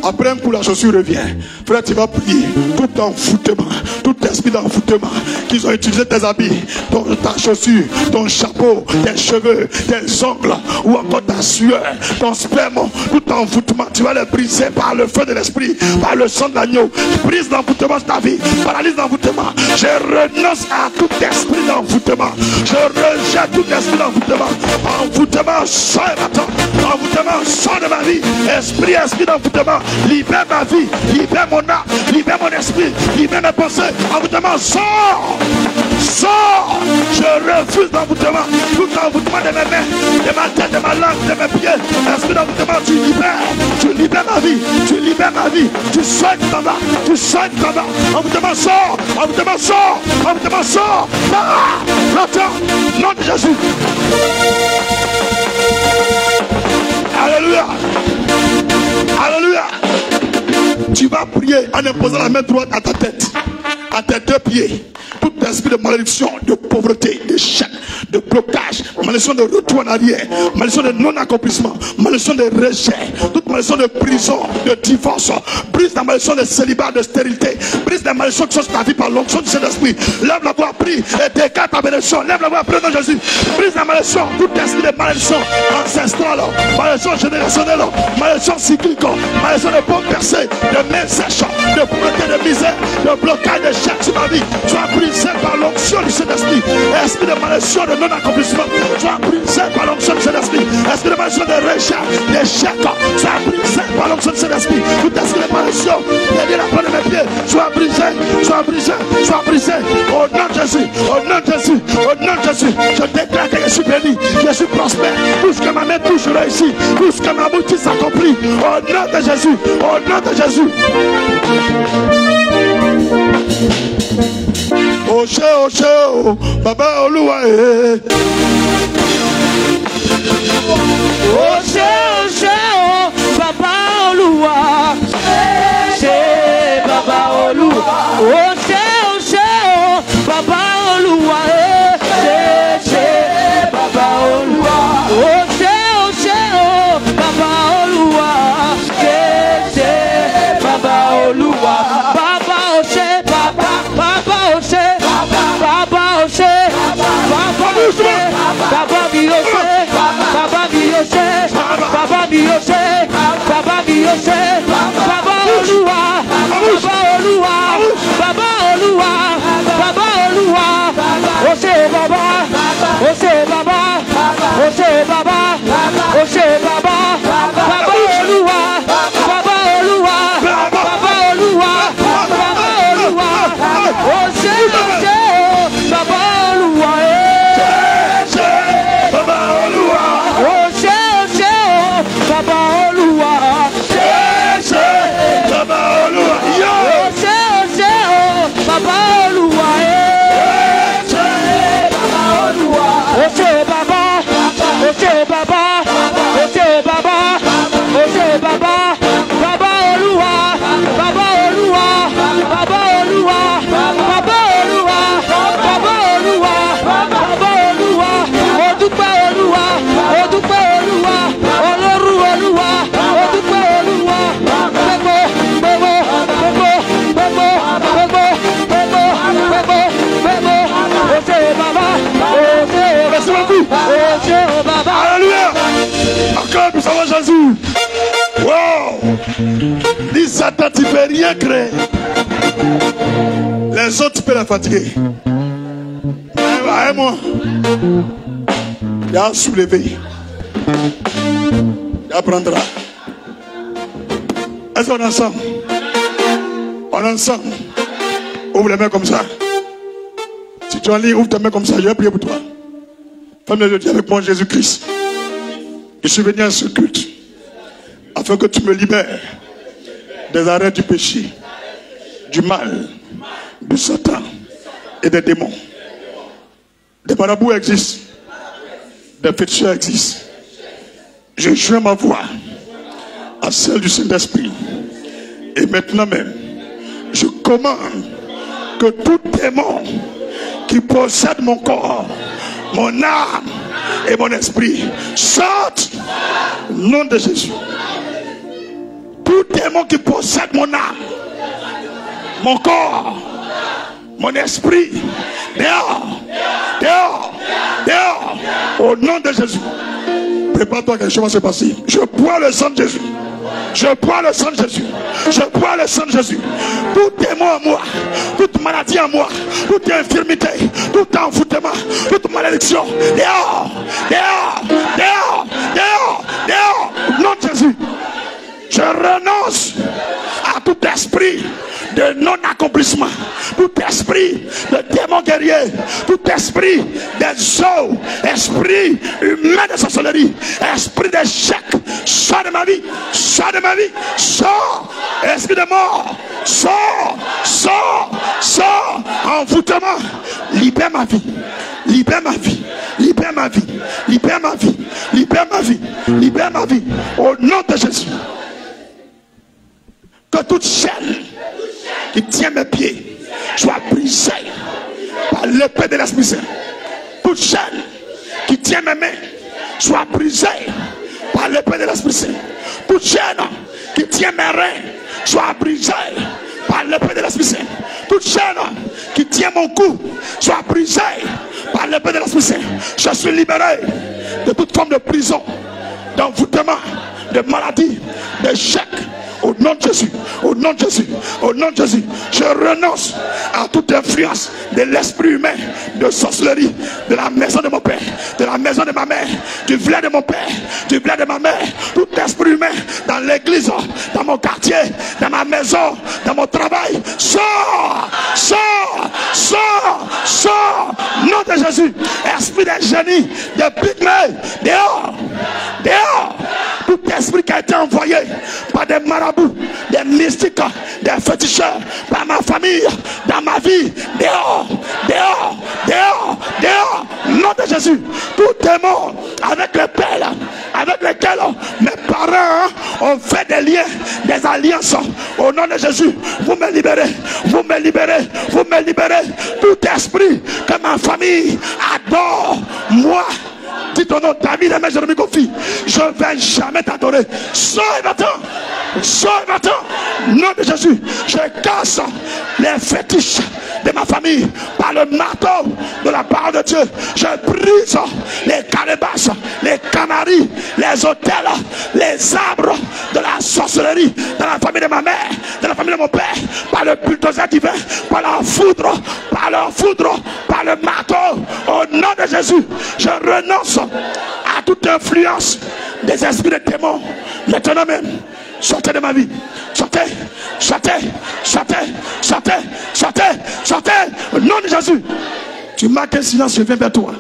Après un coup, la chaussure revient. Frère, tu vas prier. Tout envoûtement, tout esprit d'envoûtement qu'ils ont utilisé tes habits, ta chaussure, ton chapeau, tes cheveux, tes ongles, ou encore ta sueur, ton sperme, tout envoûtement, tu vas le briser par le feu de l'esprit, par le sang de l'agneau. Brise l'envoûtement de ta vie, paralyse l'envoûtement. Je renonce à tout esprit d'envoûtement. Je rejette tout esprit d'envoûtement. Envoûtement, sors maintenant. Envoûtement, sors de ma vie. Esprit d'envoûtement, libère ma vie, libère mon âme, libère mon esprit, libère mes pensées. Envoûtement Envoûtement, sors. Sors. Je refuse l'envoûtement. Tout envoûtement de mes mains, de ma tête, de ma langue, de mes pieds. Esprit d'envoûtement, tu libères. Tu libères ma vie. Tu libères ma vie. Tu soignes ta bas. Tu soignes ta bas. Envoûtement, sors. Envoûtement, sors. Envoûtement, sors. L'entends. Nom de Jésus. Alléluia. Alléluia. Tu vas prier en imposant la main droite à ta tête, à tes deux pieds. Tout esprit de malédiction, de pauvreté, d'échec, de blocage, malédiction de retour en arrière, malédiction de non-accomplissement, malédiction de rejet, toute malédiction de prison, de divorce, brise la malédiction de célibat, de stérilité, brise la malédiction qui change ta vie par l'onction du Saint-Esprit. Lève la voix, prie et déclare ta bénédiction. Lève la voix, prie dans Jésus. Brise la malédiction, tout esprit de malédiction ancestrale, malédiction générationnelle, malédiction cyclique, malédiction de pommes percées, de mains sèches, de pauvreté, de misère, de blocage, d'échec sur ta vie. Sois brisé par l'onction du Saint-Esprit. Esprit de malédiction de non-accomplissement, sois brisé par l'onction du Saint-Esprit. Esprit de malédiction de rejet, d'échec, sois brisé par l'onction du Saint-Esprit. Tout esprit de malédiction, derrière la pointe de mes pieds, sois brisé, sois brisé, sois brisé. Au nom de Jésus, au nom de Jésus, au nom de Jésus, je déclare que je suis béni, je suis prospère. Tout ce que ma main touche réussit, tout ce que ma bouche s'accomplit. Au nom de Jésus, au nom de Jésus. Oh, oh, Baba Oluwa. Oh, Baba Oluwa. C'est Baba Oluwa. Oh, Baba Oluwa. C'est Baba Oluwa. Oh, Baba Oluwa. C'est Baba Oluwa. Baba Oshe, Baba Oshe, Baba Oshe, Baba Oshe, Baba Bioshe, Baba Bioshe, Baba Bioshe, Baba Bioshe, Baba Oluwa, Baba Oluwa, Baba Oluwa, Baba Oluwa, Oshe Baba, Oshe Baba, Oshe Baba, Oshe Baba, Baba Oluwa, Baba Oluwa, Baba Oluwa, Baba Oluwa, Oshe Baba Oluwa, Baba Oluwa, Oshe Baba Oluwa, Baba Oluwa, Oshe Baba Oluwa, Oshe Baba, Oshe Baba, Oshe Baba, Oshe Baba, Baba Oluwa, Baba Oluwa, Baba Oluwa, Baba Oluwa, Baba Oluwa, Baba Oluwa, Odúpẹ́ Olúwa, Odúpẹ́ Olúwa, Ọlọ́run Olúwa, Odúpẹ́ Olúwa, Oshe Baba, merci beaucoup. Oshe Baba. Alléluia. Encore nous savons Jésus. Wow. Dis Satan, tu peux rien créer. Les autres, tu peux les fatiguer. Mais moi, il a soulevé. Il apprendra. Est-ce qu'on est ensemble? On est ensemble. Ouvre les mains comme ça. Si tu es en ligne, ouvre tes mains comme ça. Je vais prier pour toi. Femme de Dieu avec moi, Jésus-Christ. Je suis venu à ce culte afin que tu me libères des arrêts du péché, du mal, du Satan et des démons. Des marabouts existent, des féticheurs existent. Je joins ma voix à celle du Saint-Esprit. Et maintenant même, je commande que tout démon qui possède mon corps, mon âme et mon esprit sorte au nom de Jésus. Tout démon qui possède mon âme, mon corps, mon esprit, dehors, dehors, dehors, au nom de Jésus. Prépare-toi, quelque chose va se passer. Je bois le sang de Jésus. Je bois le sang de Jésus. Je bois le sang de Jésus. Tout démon en moi, toute maladie en moi, toute infirmité, tout envoûtement, toute malédiction, dehors, dehors, dehors, dehors, dehors, au nom de Jésus. Je renonce à tout esprit de non-accomplissement, tout esprit de démon guerrier, tout esprit des eaux, esprit humain de sorcellerie, esprit d'échec, sors de ma vie, sors de ma vie, sors, esprit de mort, sors, sors, sors, envoûtement, libère ma vie, libère ma vie, libère ma vie, libère ma vie, libère ma vie, libère ma vie, au nom de Jésus. Que toute chaîne qui tient mes pieds soit brisée par l'épée de l'Esprit Saint. Toute chaîne qui tient mes mains soit brisée par l'épée de l'Esprit Saint. Toute chaîne qui tient mes reins soit brisée par l'épée de l'Esprit Saint. Toute chaîne qui tient mon cou soit brisée par l'épée de l'Esprit Saint. Je suis libéré de toute forme de prison, d'envoûtement, de maladie, d'échec. Au nom de Jésus, au nom de Jésus, au nom de Jésus, je renonce à toute influence de l'esprit humain, de sorcellerie, de la maison de mon père, de la maison de ma mère, du blé de mon père, du blé de ma mère, tout esprit humain dans l'église, dans mon quartier, dans ma maison, dans mon travail. Sors, sors, sors, sors, nom de Jésus, esprit des génies, des pygmées, dehors, dehors, tout esprit qui a été envoyé par des marabouts, des mystiques, des féticheurs, par ma famille, dans ma vie, dehors, dehors, dehors, dehors, nom de Jésus, tout démon avec lesquels mes parents ont fait des liens, des alliances, au nom de Jésus, vous me libérez, vous me libérez, vous me libérez, tout esprit que ma famille adore, moi, dis ton nom, David, mais je me confie. Je ne vais jamais t'adorer. Sors et va-t'en. Sors et va-t'en. Nom de Jésus, je casse les fétiches de ma famille par le marteau de la parole de Dieu. Je brise les calebasses, les canaries, les hôtels, les arbres de la sorcellerie dans la famille de ma mère, dans la famille de mon père, par le bulldozer divin, par la foudre, par leur foudre, par le marteau. Au nom de Jésus, je renonce à toute influence des esprits de démons. Maintenant même, sortez de ma vie. Sortez, sortez, sortez, sortez, sortez, sortez. Au nom de Jésus. Tu marques un silence, je viens vers toi.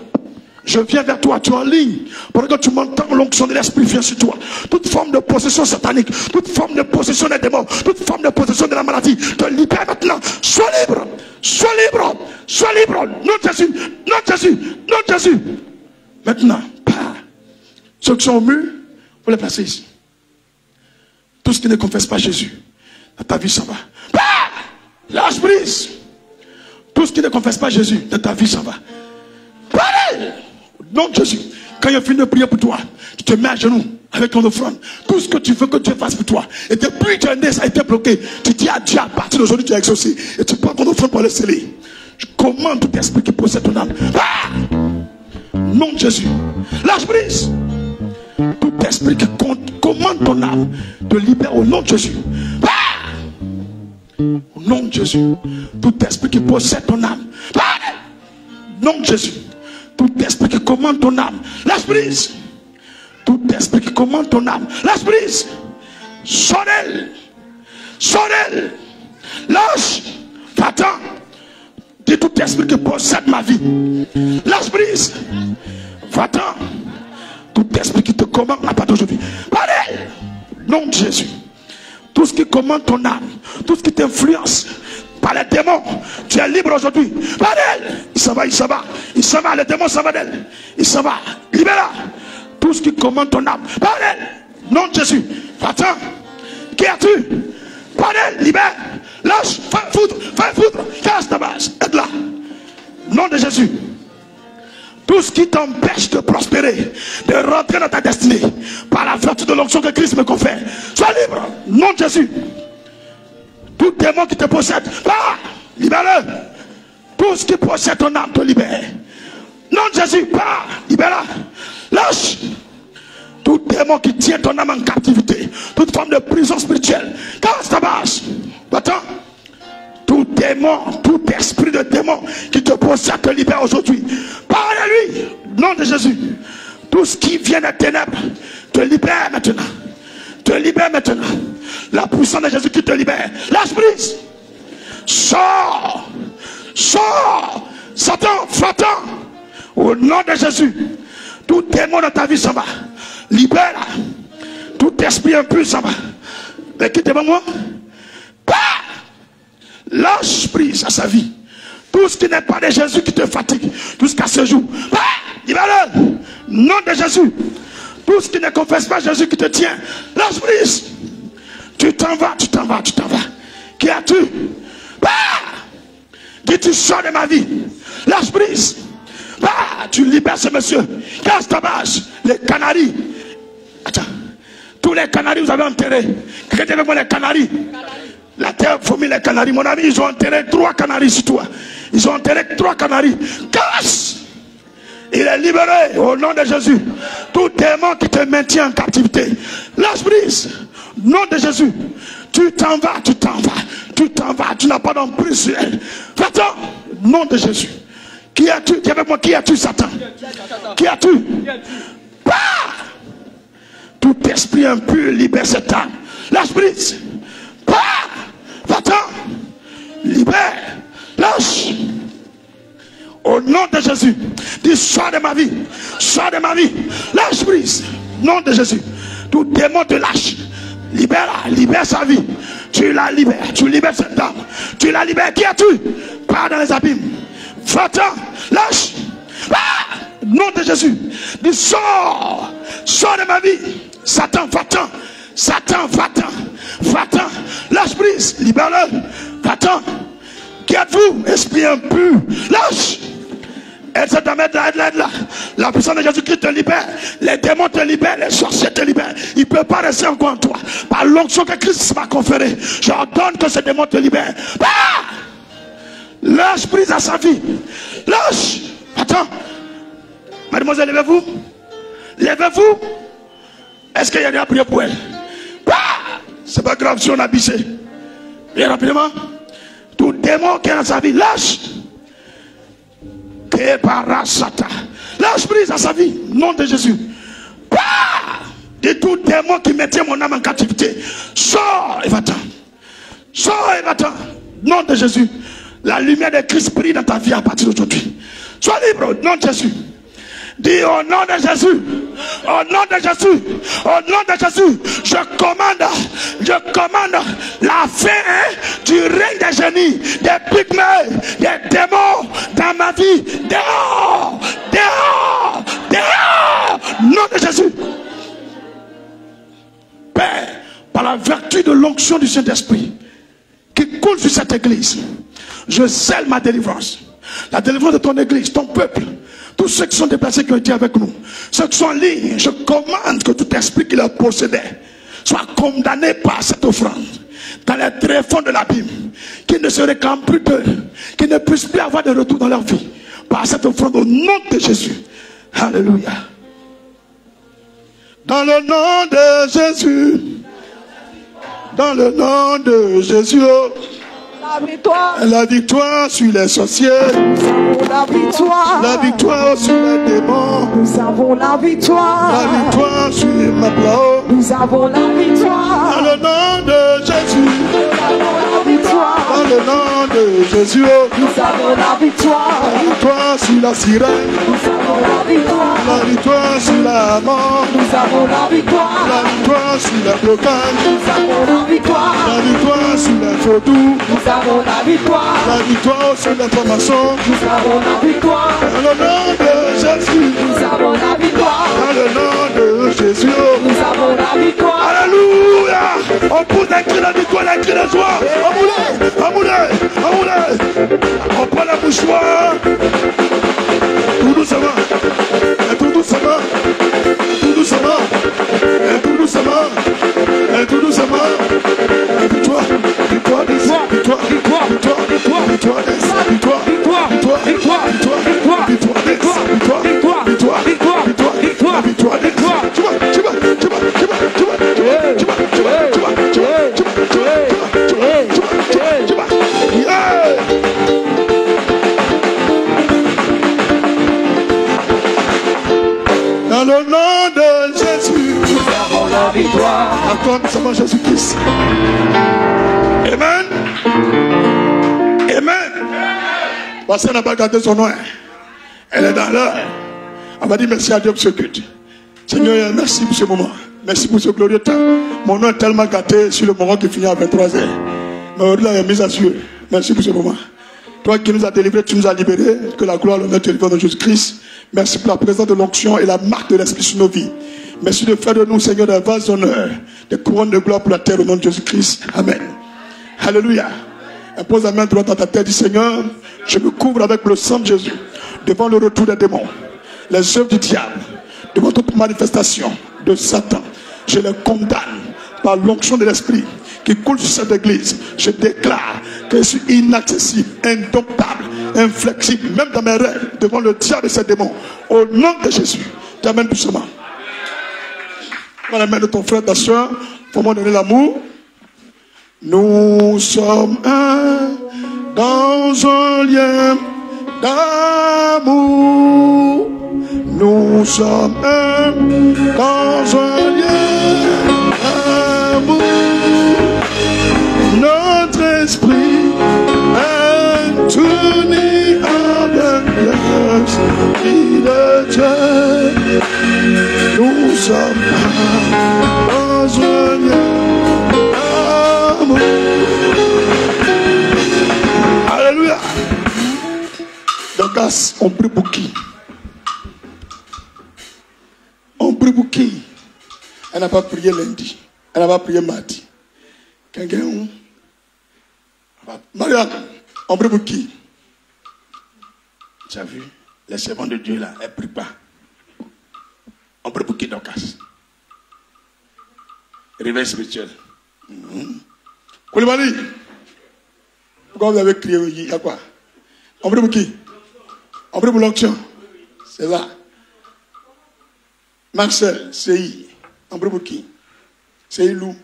Je viens vers toi, tu es en ligne. Pour que tu m'entends, l'onction de l'esprit vient sur toi. Toute forme de possession satanique, toute forme de possession des démons, toute forme de possession de la maladie, te libère maintenant. Sois libre, sois libre, sois libre. Non Jésus, non Jésus, non Jésus. Maintenant, ceux qui sont au mur, vous les placez ici. Tout ce qui ne confesse pas Jésus, dans ta vie ça va. Lâche prise. Tout ce qui ne confesse pas Jésus, dans ta vie ça va. Parlez. Non Jésus, quand il finit de prier pour toi, tu te mets à genoux avec ton offrande. Tout ce que tu veux que Dieu fasse pour toi. Et depuis que tu es né, ça a été bloqué. Tu dis à Dieu, à partir d'aujourd'hui, tu es exaucé. Et tu prends ton offrande pour le sceller. Je commande tout esprit qui possède ton âme. Non Jésus, lâche prise. Tout esprit qui commande ton âme te libère au nom de Jésus. Au nom de Jésus. Tout esprit qui possède ton âme. Au nom de Jésus. Tout esprit qui commande ton âme, lâche prise. Tout esprit qui commande ton âme, lâche prise. Sors d'elle. Sors d'elle. Lâche. Va-t'en. Dis tout esprit qui possède ma vie. Lâche prise. Va-t'en. Tout esprit qui te commande à partir d'aujourd'hui. Parlez. Nom de Jésus. Tout ce qui commande ton âme, tout ce qui t'influence par les démons, tu es libre aujourd'hui. Parlez. Il s'en va, il s'en va. Il s'en va, le démon s'en va d'elle. Il s'en va. Libère-la. Tout ce qui commande ton âme. Parlez. Nom de Jésus. Va-t'en. Qui as-tu? Parlez. Libère. Lâche. Fais foudre. Casse ta base. Aide-la. Nom de Jésus. Tout ce qui t'empêche de prospérer, de rentrer dans ta destinée, par la vertu de l'onction que Christ me confère, sois libre. Nom de Jésus. Tout démon qui te possède, libère-le. Tout ce qui possède ton âme te libère. Nom de Jésus, libère-la. Lâche. Tout démon qui tient ton âme en captivité, toute forme de prison spirituelle, casse ta base. Attends. Tout démon, tout esprit de démon qui te possède te libère aujourd'hui. Parle à lui. Nom de Jésus. Tout ce qui vient des ténèbres te libère maintenant. te libère maintenant. La puissance de Jésus qui te libère. Lâche prise. Sors. Sors. Satan, Satan. Au nom de Jésus. Tout démon dans ta vie s'en va. Libère. Tout esprit impur s'en va. Mais qui est devant moi? Lâche prise à sa vie. Tout ce qui n'est pas de Jésus qui te fatigue jusqu'à ce jour. Libère-le. Nom de Jésus. Tout ce qui ne confesse pas Jésus qui te tient. Lâche prise. Tu t'en vas, tu t'en vas, tu t'en vas. Qui as-tu? Dis tu sors de ma vie. Lâche prise. Tu libères ce monsieur. Casse ta bâche. Les Canaries. Attends. Tous les Canaries vous avez enterré. Quelqu'un dit avec moi les Canaries. La terre vomit les Canaries. Mon ami, ils ont enterré 3 Canaries sur toi. Ils ont enterré 3 Canaries. Casse. Il est libéré au nom de Jésus. Tout démon qui te maintient en captivité. Lâche prise. Nom de Jésus. Tu t'en vas, tu t'en vas. Tu t'en vas. Tu n'as pas d'emprise sur elle. Va-t'en. Nom de Jésus. Qui as-tu? Dis avec moi, qui as-tu, Satan? Qui as-tu? Tout esprit impur libère cette âme. Lâche prise. Va-t'en. Libère. Lâche. Au nom de Jésus. Dis, sors de ma vie. Sors de ma vie. Lâche prise. Nom de Jésus. Tout démon te lâche. Libère-la. Libère sa vie. Tu la libères. Tu libères cette dame. Tu la libères. Qui as-tu? Pars dans les abîmes. Va-t'en. Lâche. Nom de Jésus. Dis, sors. Sors de ma vie. Satan, va-t'en. Satan, va-t'en. Va-t'en. Lâche prise. Libère-le. Va-t'en. Qui êtes-vous? Esprit impur. Lâche. Aide cette dame, aide-la. La puissance de Jésus-Christ te libère. Les démons te libèrent. Les sorciers te libèrent. Il ne peut pas rester encore en toi. Par l'onction que Christ m'a conférée, j'ordonne que ces démons te libèrent. Lâche prise à sa vie. Lâche. Attends. Mademoiselle, levez-vous. Levez-vous. Est-ce qu'il y a déjà prié pour elle? C'est pas grave si on a bissé. Bien rapidement. Tout démon qui est dans sa vie, lâche. Lâche prise à sa vie. Nom de Jésus. De tout démon qui mettait mon âme en captivité. Sors et va-t'en. Sors et va-t'en. Nom de Jésus. La lumière de Christ brille dans ta vie à partir d'aujourd'hui. Sois libre. Nom de Jésus. Dis au nom de Jésus. Au nom de Jésus. Au nom de Jésus. Je commande la fin du règne des génies, des pygmées, des démons dans ma vie. Dehors. Dehors. Dehors. Nom de Jésus. Père, par la vertu de l'onction du Saint-Esprit qui coule sur cette église, je scelle ma délivrance. La délivrance de ton église, ton peuple. Tous ceux qui sont déplacés, qui ont été avec nous, ceux qui sont en ligne, je commande que tout esprit qui leur possédait soit condamné par cette offrande dans les tréfonds de l'abîme, qu'ils ne se réclament plus d'eux, qu'ils ne puissent plus avoir de retour dans leur vie par cette offrande au nom de Jésus. Alléluia. Dans le nom de Jésus, dans le nom de Jésus. La victoire sur les sorciers. Nous avons la victoire sur les démons. Nous avons la victoire. La victoire sur les maplao. Nous avons la victoire. Dans le nom de Jésus. Nous avons la victoire. Dans le nom de Jésus. Nous avons la victoire. La victoire sur la sirène. Nous avons la victoire. La victoire sur la mort. Nous avons la victoire. La victoire sur la blocage. Nous avons la victoire. La victoire sur les faux doux. Nous avons la victoire. La victoire sur l'information. Nous avons la victoire. Dans le nom de Jésus. Nous avons la victoire. Dans le nom de Jésus. Nous avons la victoire. Alléluia. On pousse un cri de victoire, un cri de joie. On moulait. On prend la mouchoir. Tout doucement. Tout doucement. Tout doucement. Tout doucement. Tout doucement. Victoire. Victoire. Victoire. Victoire. Victoire. Victoire. Victoire. Victoire. Victoire. Victoire. Victoire. Victoire. Victoire. Victoire. Victoire. Victoire. Victoire. Victoire. Victoire. Acclame seulement Jésus-Christ. Amen. Amen. Parce qu'elle n'a pas gardé son nom. Elle est dans l'heure. Elle va dire merci à Dieu pour ce culte. Seigneur, merci pour ce moment. Merci pour ce glorieux temps. Mon nom est tellement gâté sur le moment qui finit à 23h. Mais au-delà, il est mis à suivre. Merci pour ce moment. Toi qui nous as délivrés, tu nous as libérés. Que la gloire, l'honneur te livre de Jésus-Christ. Merci pour la présence de l'onction et la marque de l'Esprit sur nos vies. Merci de faire de nous, Seigneur, des vases d'honneur, des couronnes de gloire pour la terre au nom de Jésus-Christ. Amen. Alléluia. Impose la main droite à ta tête, dis Seigneur, je me couvre avec le sang de Jésus devant le retour des démons, les œuvres du diable, devant toute manifestation de Satan. Je les condamne par l'onction de l'Esprit qui coule sur cette église. Je déclare que je suis inaccessible, indomptable, inflexible, même dans mes rêves, devant le diable et ses démons. Au nom de Jésus, t'amène doucement. Prends la main de ton frère, ta soeur, pour moi donner l'amour. Nous sommes un dans un lien d'amour. Nous sommes un dans un lien d'amour. Notre esprit est uni avec l'esprit de Dieu. Nous sommes dans un lien d'amour. Alléluia. Donc, on prie pour qui? On prie pour qui? Elle n'a pas prié lundi. Elle n'a pas prié mardi. Quelqu'un? Marianne, on prie pour qui? Tu as vu? Les servants de Dieu là, elle ne prie pas. On prie pour qui, Dorcas? Réveil spirituel. Koulibaly, pourquoi vous avez crié? Il y a quoi? On prie pour qui? On prie pour l'onction. C'est ça. Marcel, CI. On prie pour qui? CI Lou.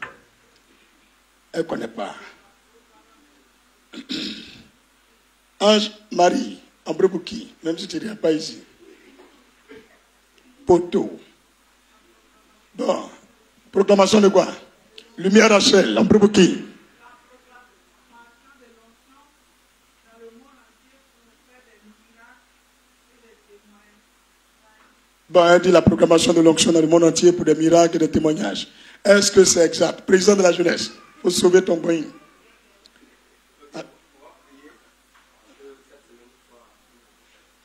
Elle ne connaît pas. Ange Marie. On prie pour qui? Même si tu ne viens pas ici. Poto. Bon. Proclamation de quoi? Lumière Rachel. On prie pour qui? Bon, elle dit la proclamation de l'onction dans le monde entier pour des miracles et des témoignages. Est-ce que c'est exact? Président de la jeunesse, il faut sauver ton pays.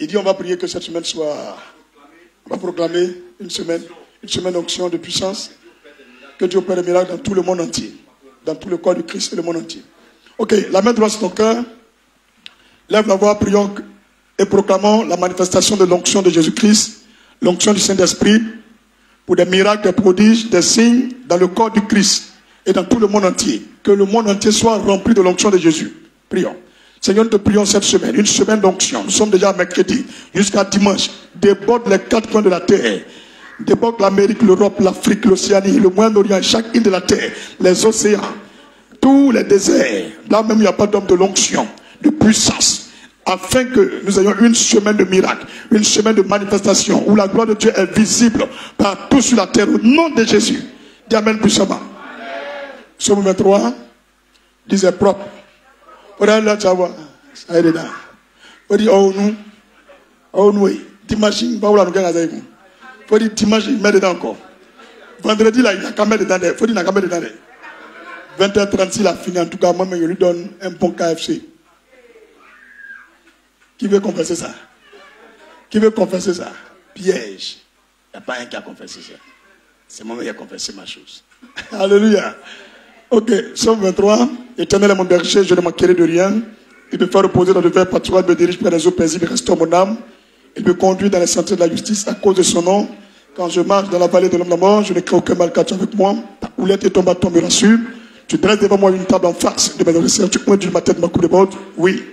Il dit on va prier que cette semaine soit... On va proclamer une semaine d'onction, de puissance. Que Dieu opère des miracles dans tout le monde entier. Dans tout le corps du Christ et le monde entier. Ok, la main droite sur ton cœur. Lève la voix, prions et proclamons la manifestation de l'onction de Jésus-Christ. L'onction du Saint-Esprit pour des miracles, des prodiges, des signes dans le corps du Christ et dans tout le monde entier. Que le monde entier soit rempli de l'onction de Jésus. Prions. Seigneur, nous te prions cette semaine, une semaine d'onction. Nous sommes déjà mercredi, jusqu'à dimanche. Déborde les 4 coins de la terre. Déborde l'Amérique, l'Europe, l'Afrique, l'Océanie, le Moyen-Orient, chaque île de la terre, les océans, tous les déserts. Là même, il n'y a pas d'homme de l'onction, de puissance. Afin que nous ayons une semaine de miracles, une semaine de manifestation où la gloire de Dieu est visible partout sur la terre au nom de Jésus. Dis Amen puissamment. Psaume 23, disait propre. Là, tu vas voir, ça est dedans. On dit, oh nous, t'imagines pas où la nous gagne. Faut dire, t'imagines, mets dedans encore. Vendredi, là, il n'a qu'à mettre dedans. Faut dire, il n'a qu'à mettre dedans. 20h36, il a fini. En tout cas, moi, je lui donne un bon KFC. Qui veut confesser ça? Qui veut confesser ça? Piège. Il n'y a pas un qui a confessé ça. C'est moi qui ai confessé ma chose. Alléluia. Ok, Psaume 23. Éternel est mon berger, je ne manquerai de rien. Il me fait reposer dans le vert pâturage, me dirige près des eaux paisibles, restaure mon âme. Il me conduit dans les sentiers de la justice à cause de son nom. Quand je marche dans la vallée de l'homme de la mort, je ne crains aucun mal car tu es avec moi. Ta houlette et ton bâton me rassurent. Tu dresses devant moi une table en face de mes adversaires. Tu pointes ma tête, ma coupe de bord. Oui.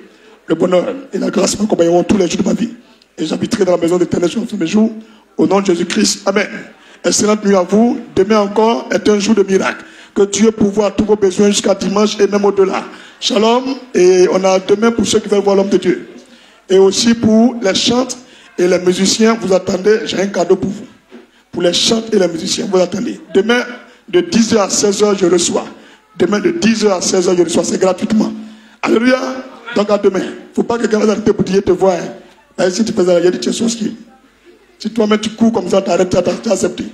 Le bonheur et la grâce m'accompagneront tous les jours de ma vie. Et j'habiterai dans la maison de l'Éternel sur mes jours. Au nom de Jésus-Christ. Amen. Excellente nuit à vous. Demain encore est un jour de miracle. Que Dieu pourvoie tous vos besoins jusqu'à dimanche et même au-delà. Shalom. Et on a demain pour ceux qui veulent voir l'homme de Dieu. Et aussi pour les chantes et les musiciens, vous attendez. J'ai un cadeau pour vous. Pour les chantes et les musiciens, vous attendez. Demain, De 10h à 16h, je reçois. Demain, de 10h à 16h, je reçois. C'est gratuitement. Alléluia. Donc à demain. Il ne faut pas que quelqu'un vienne pour dire te voir. Si tu fais ça, il y a des choses qui. Si toi-même tu cours comme ça, tu arrêtes, tu as accepté.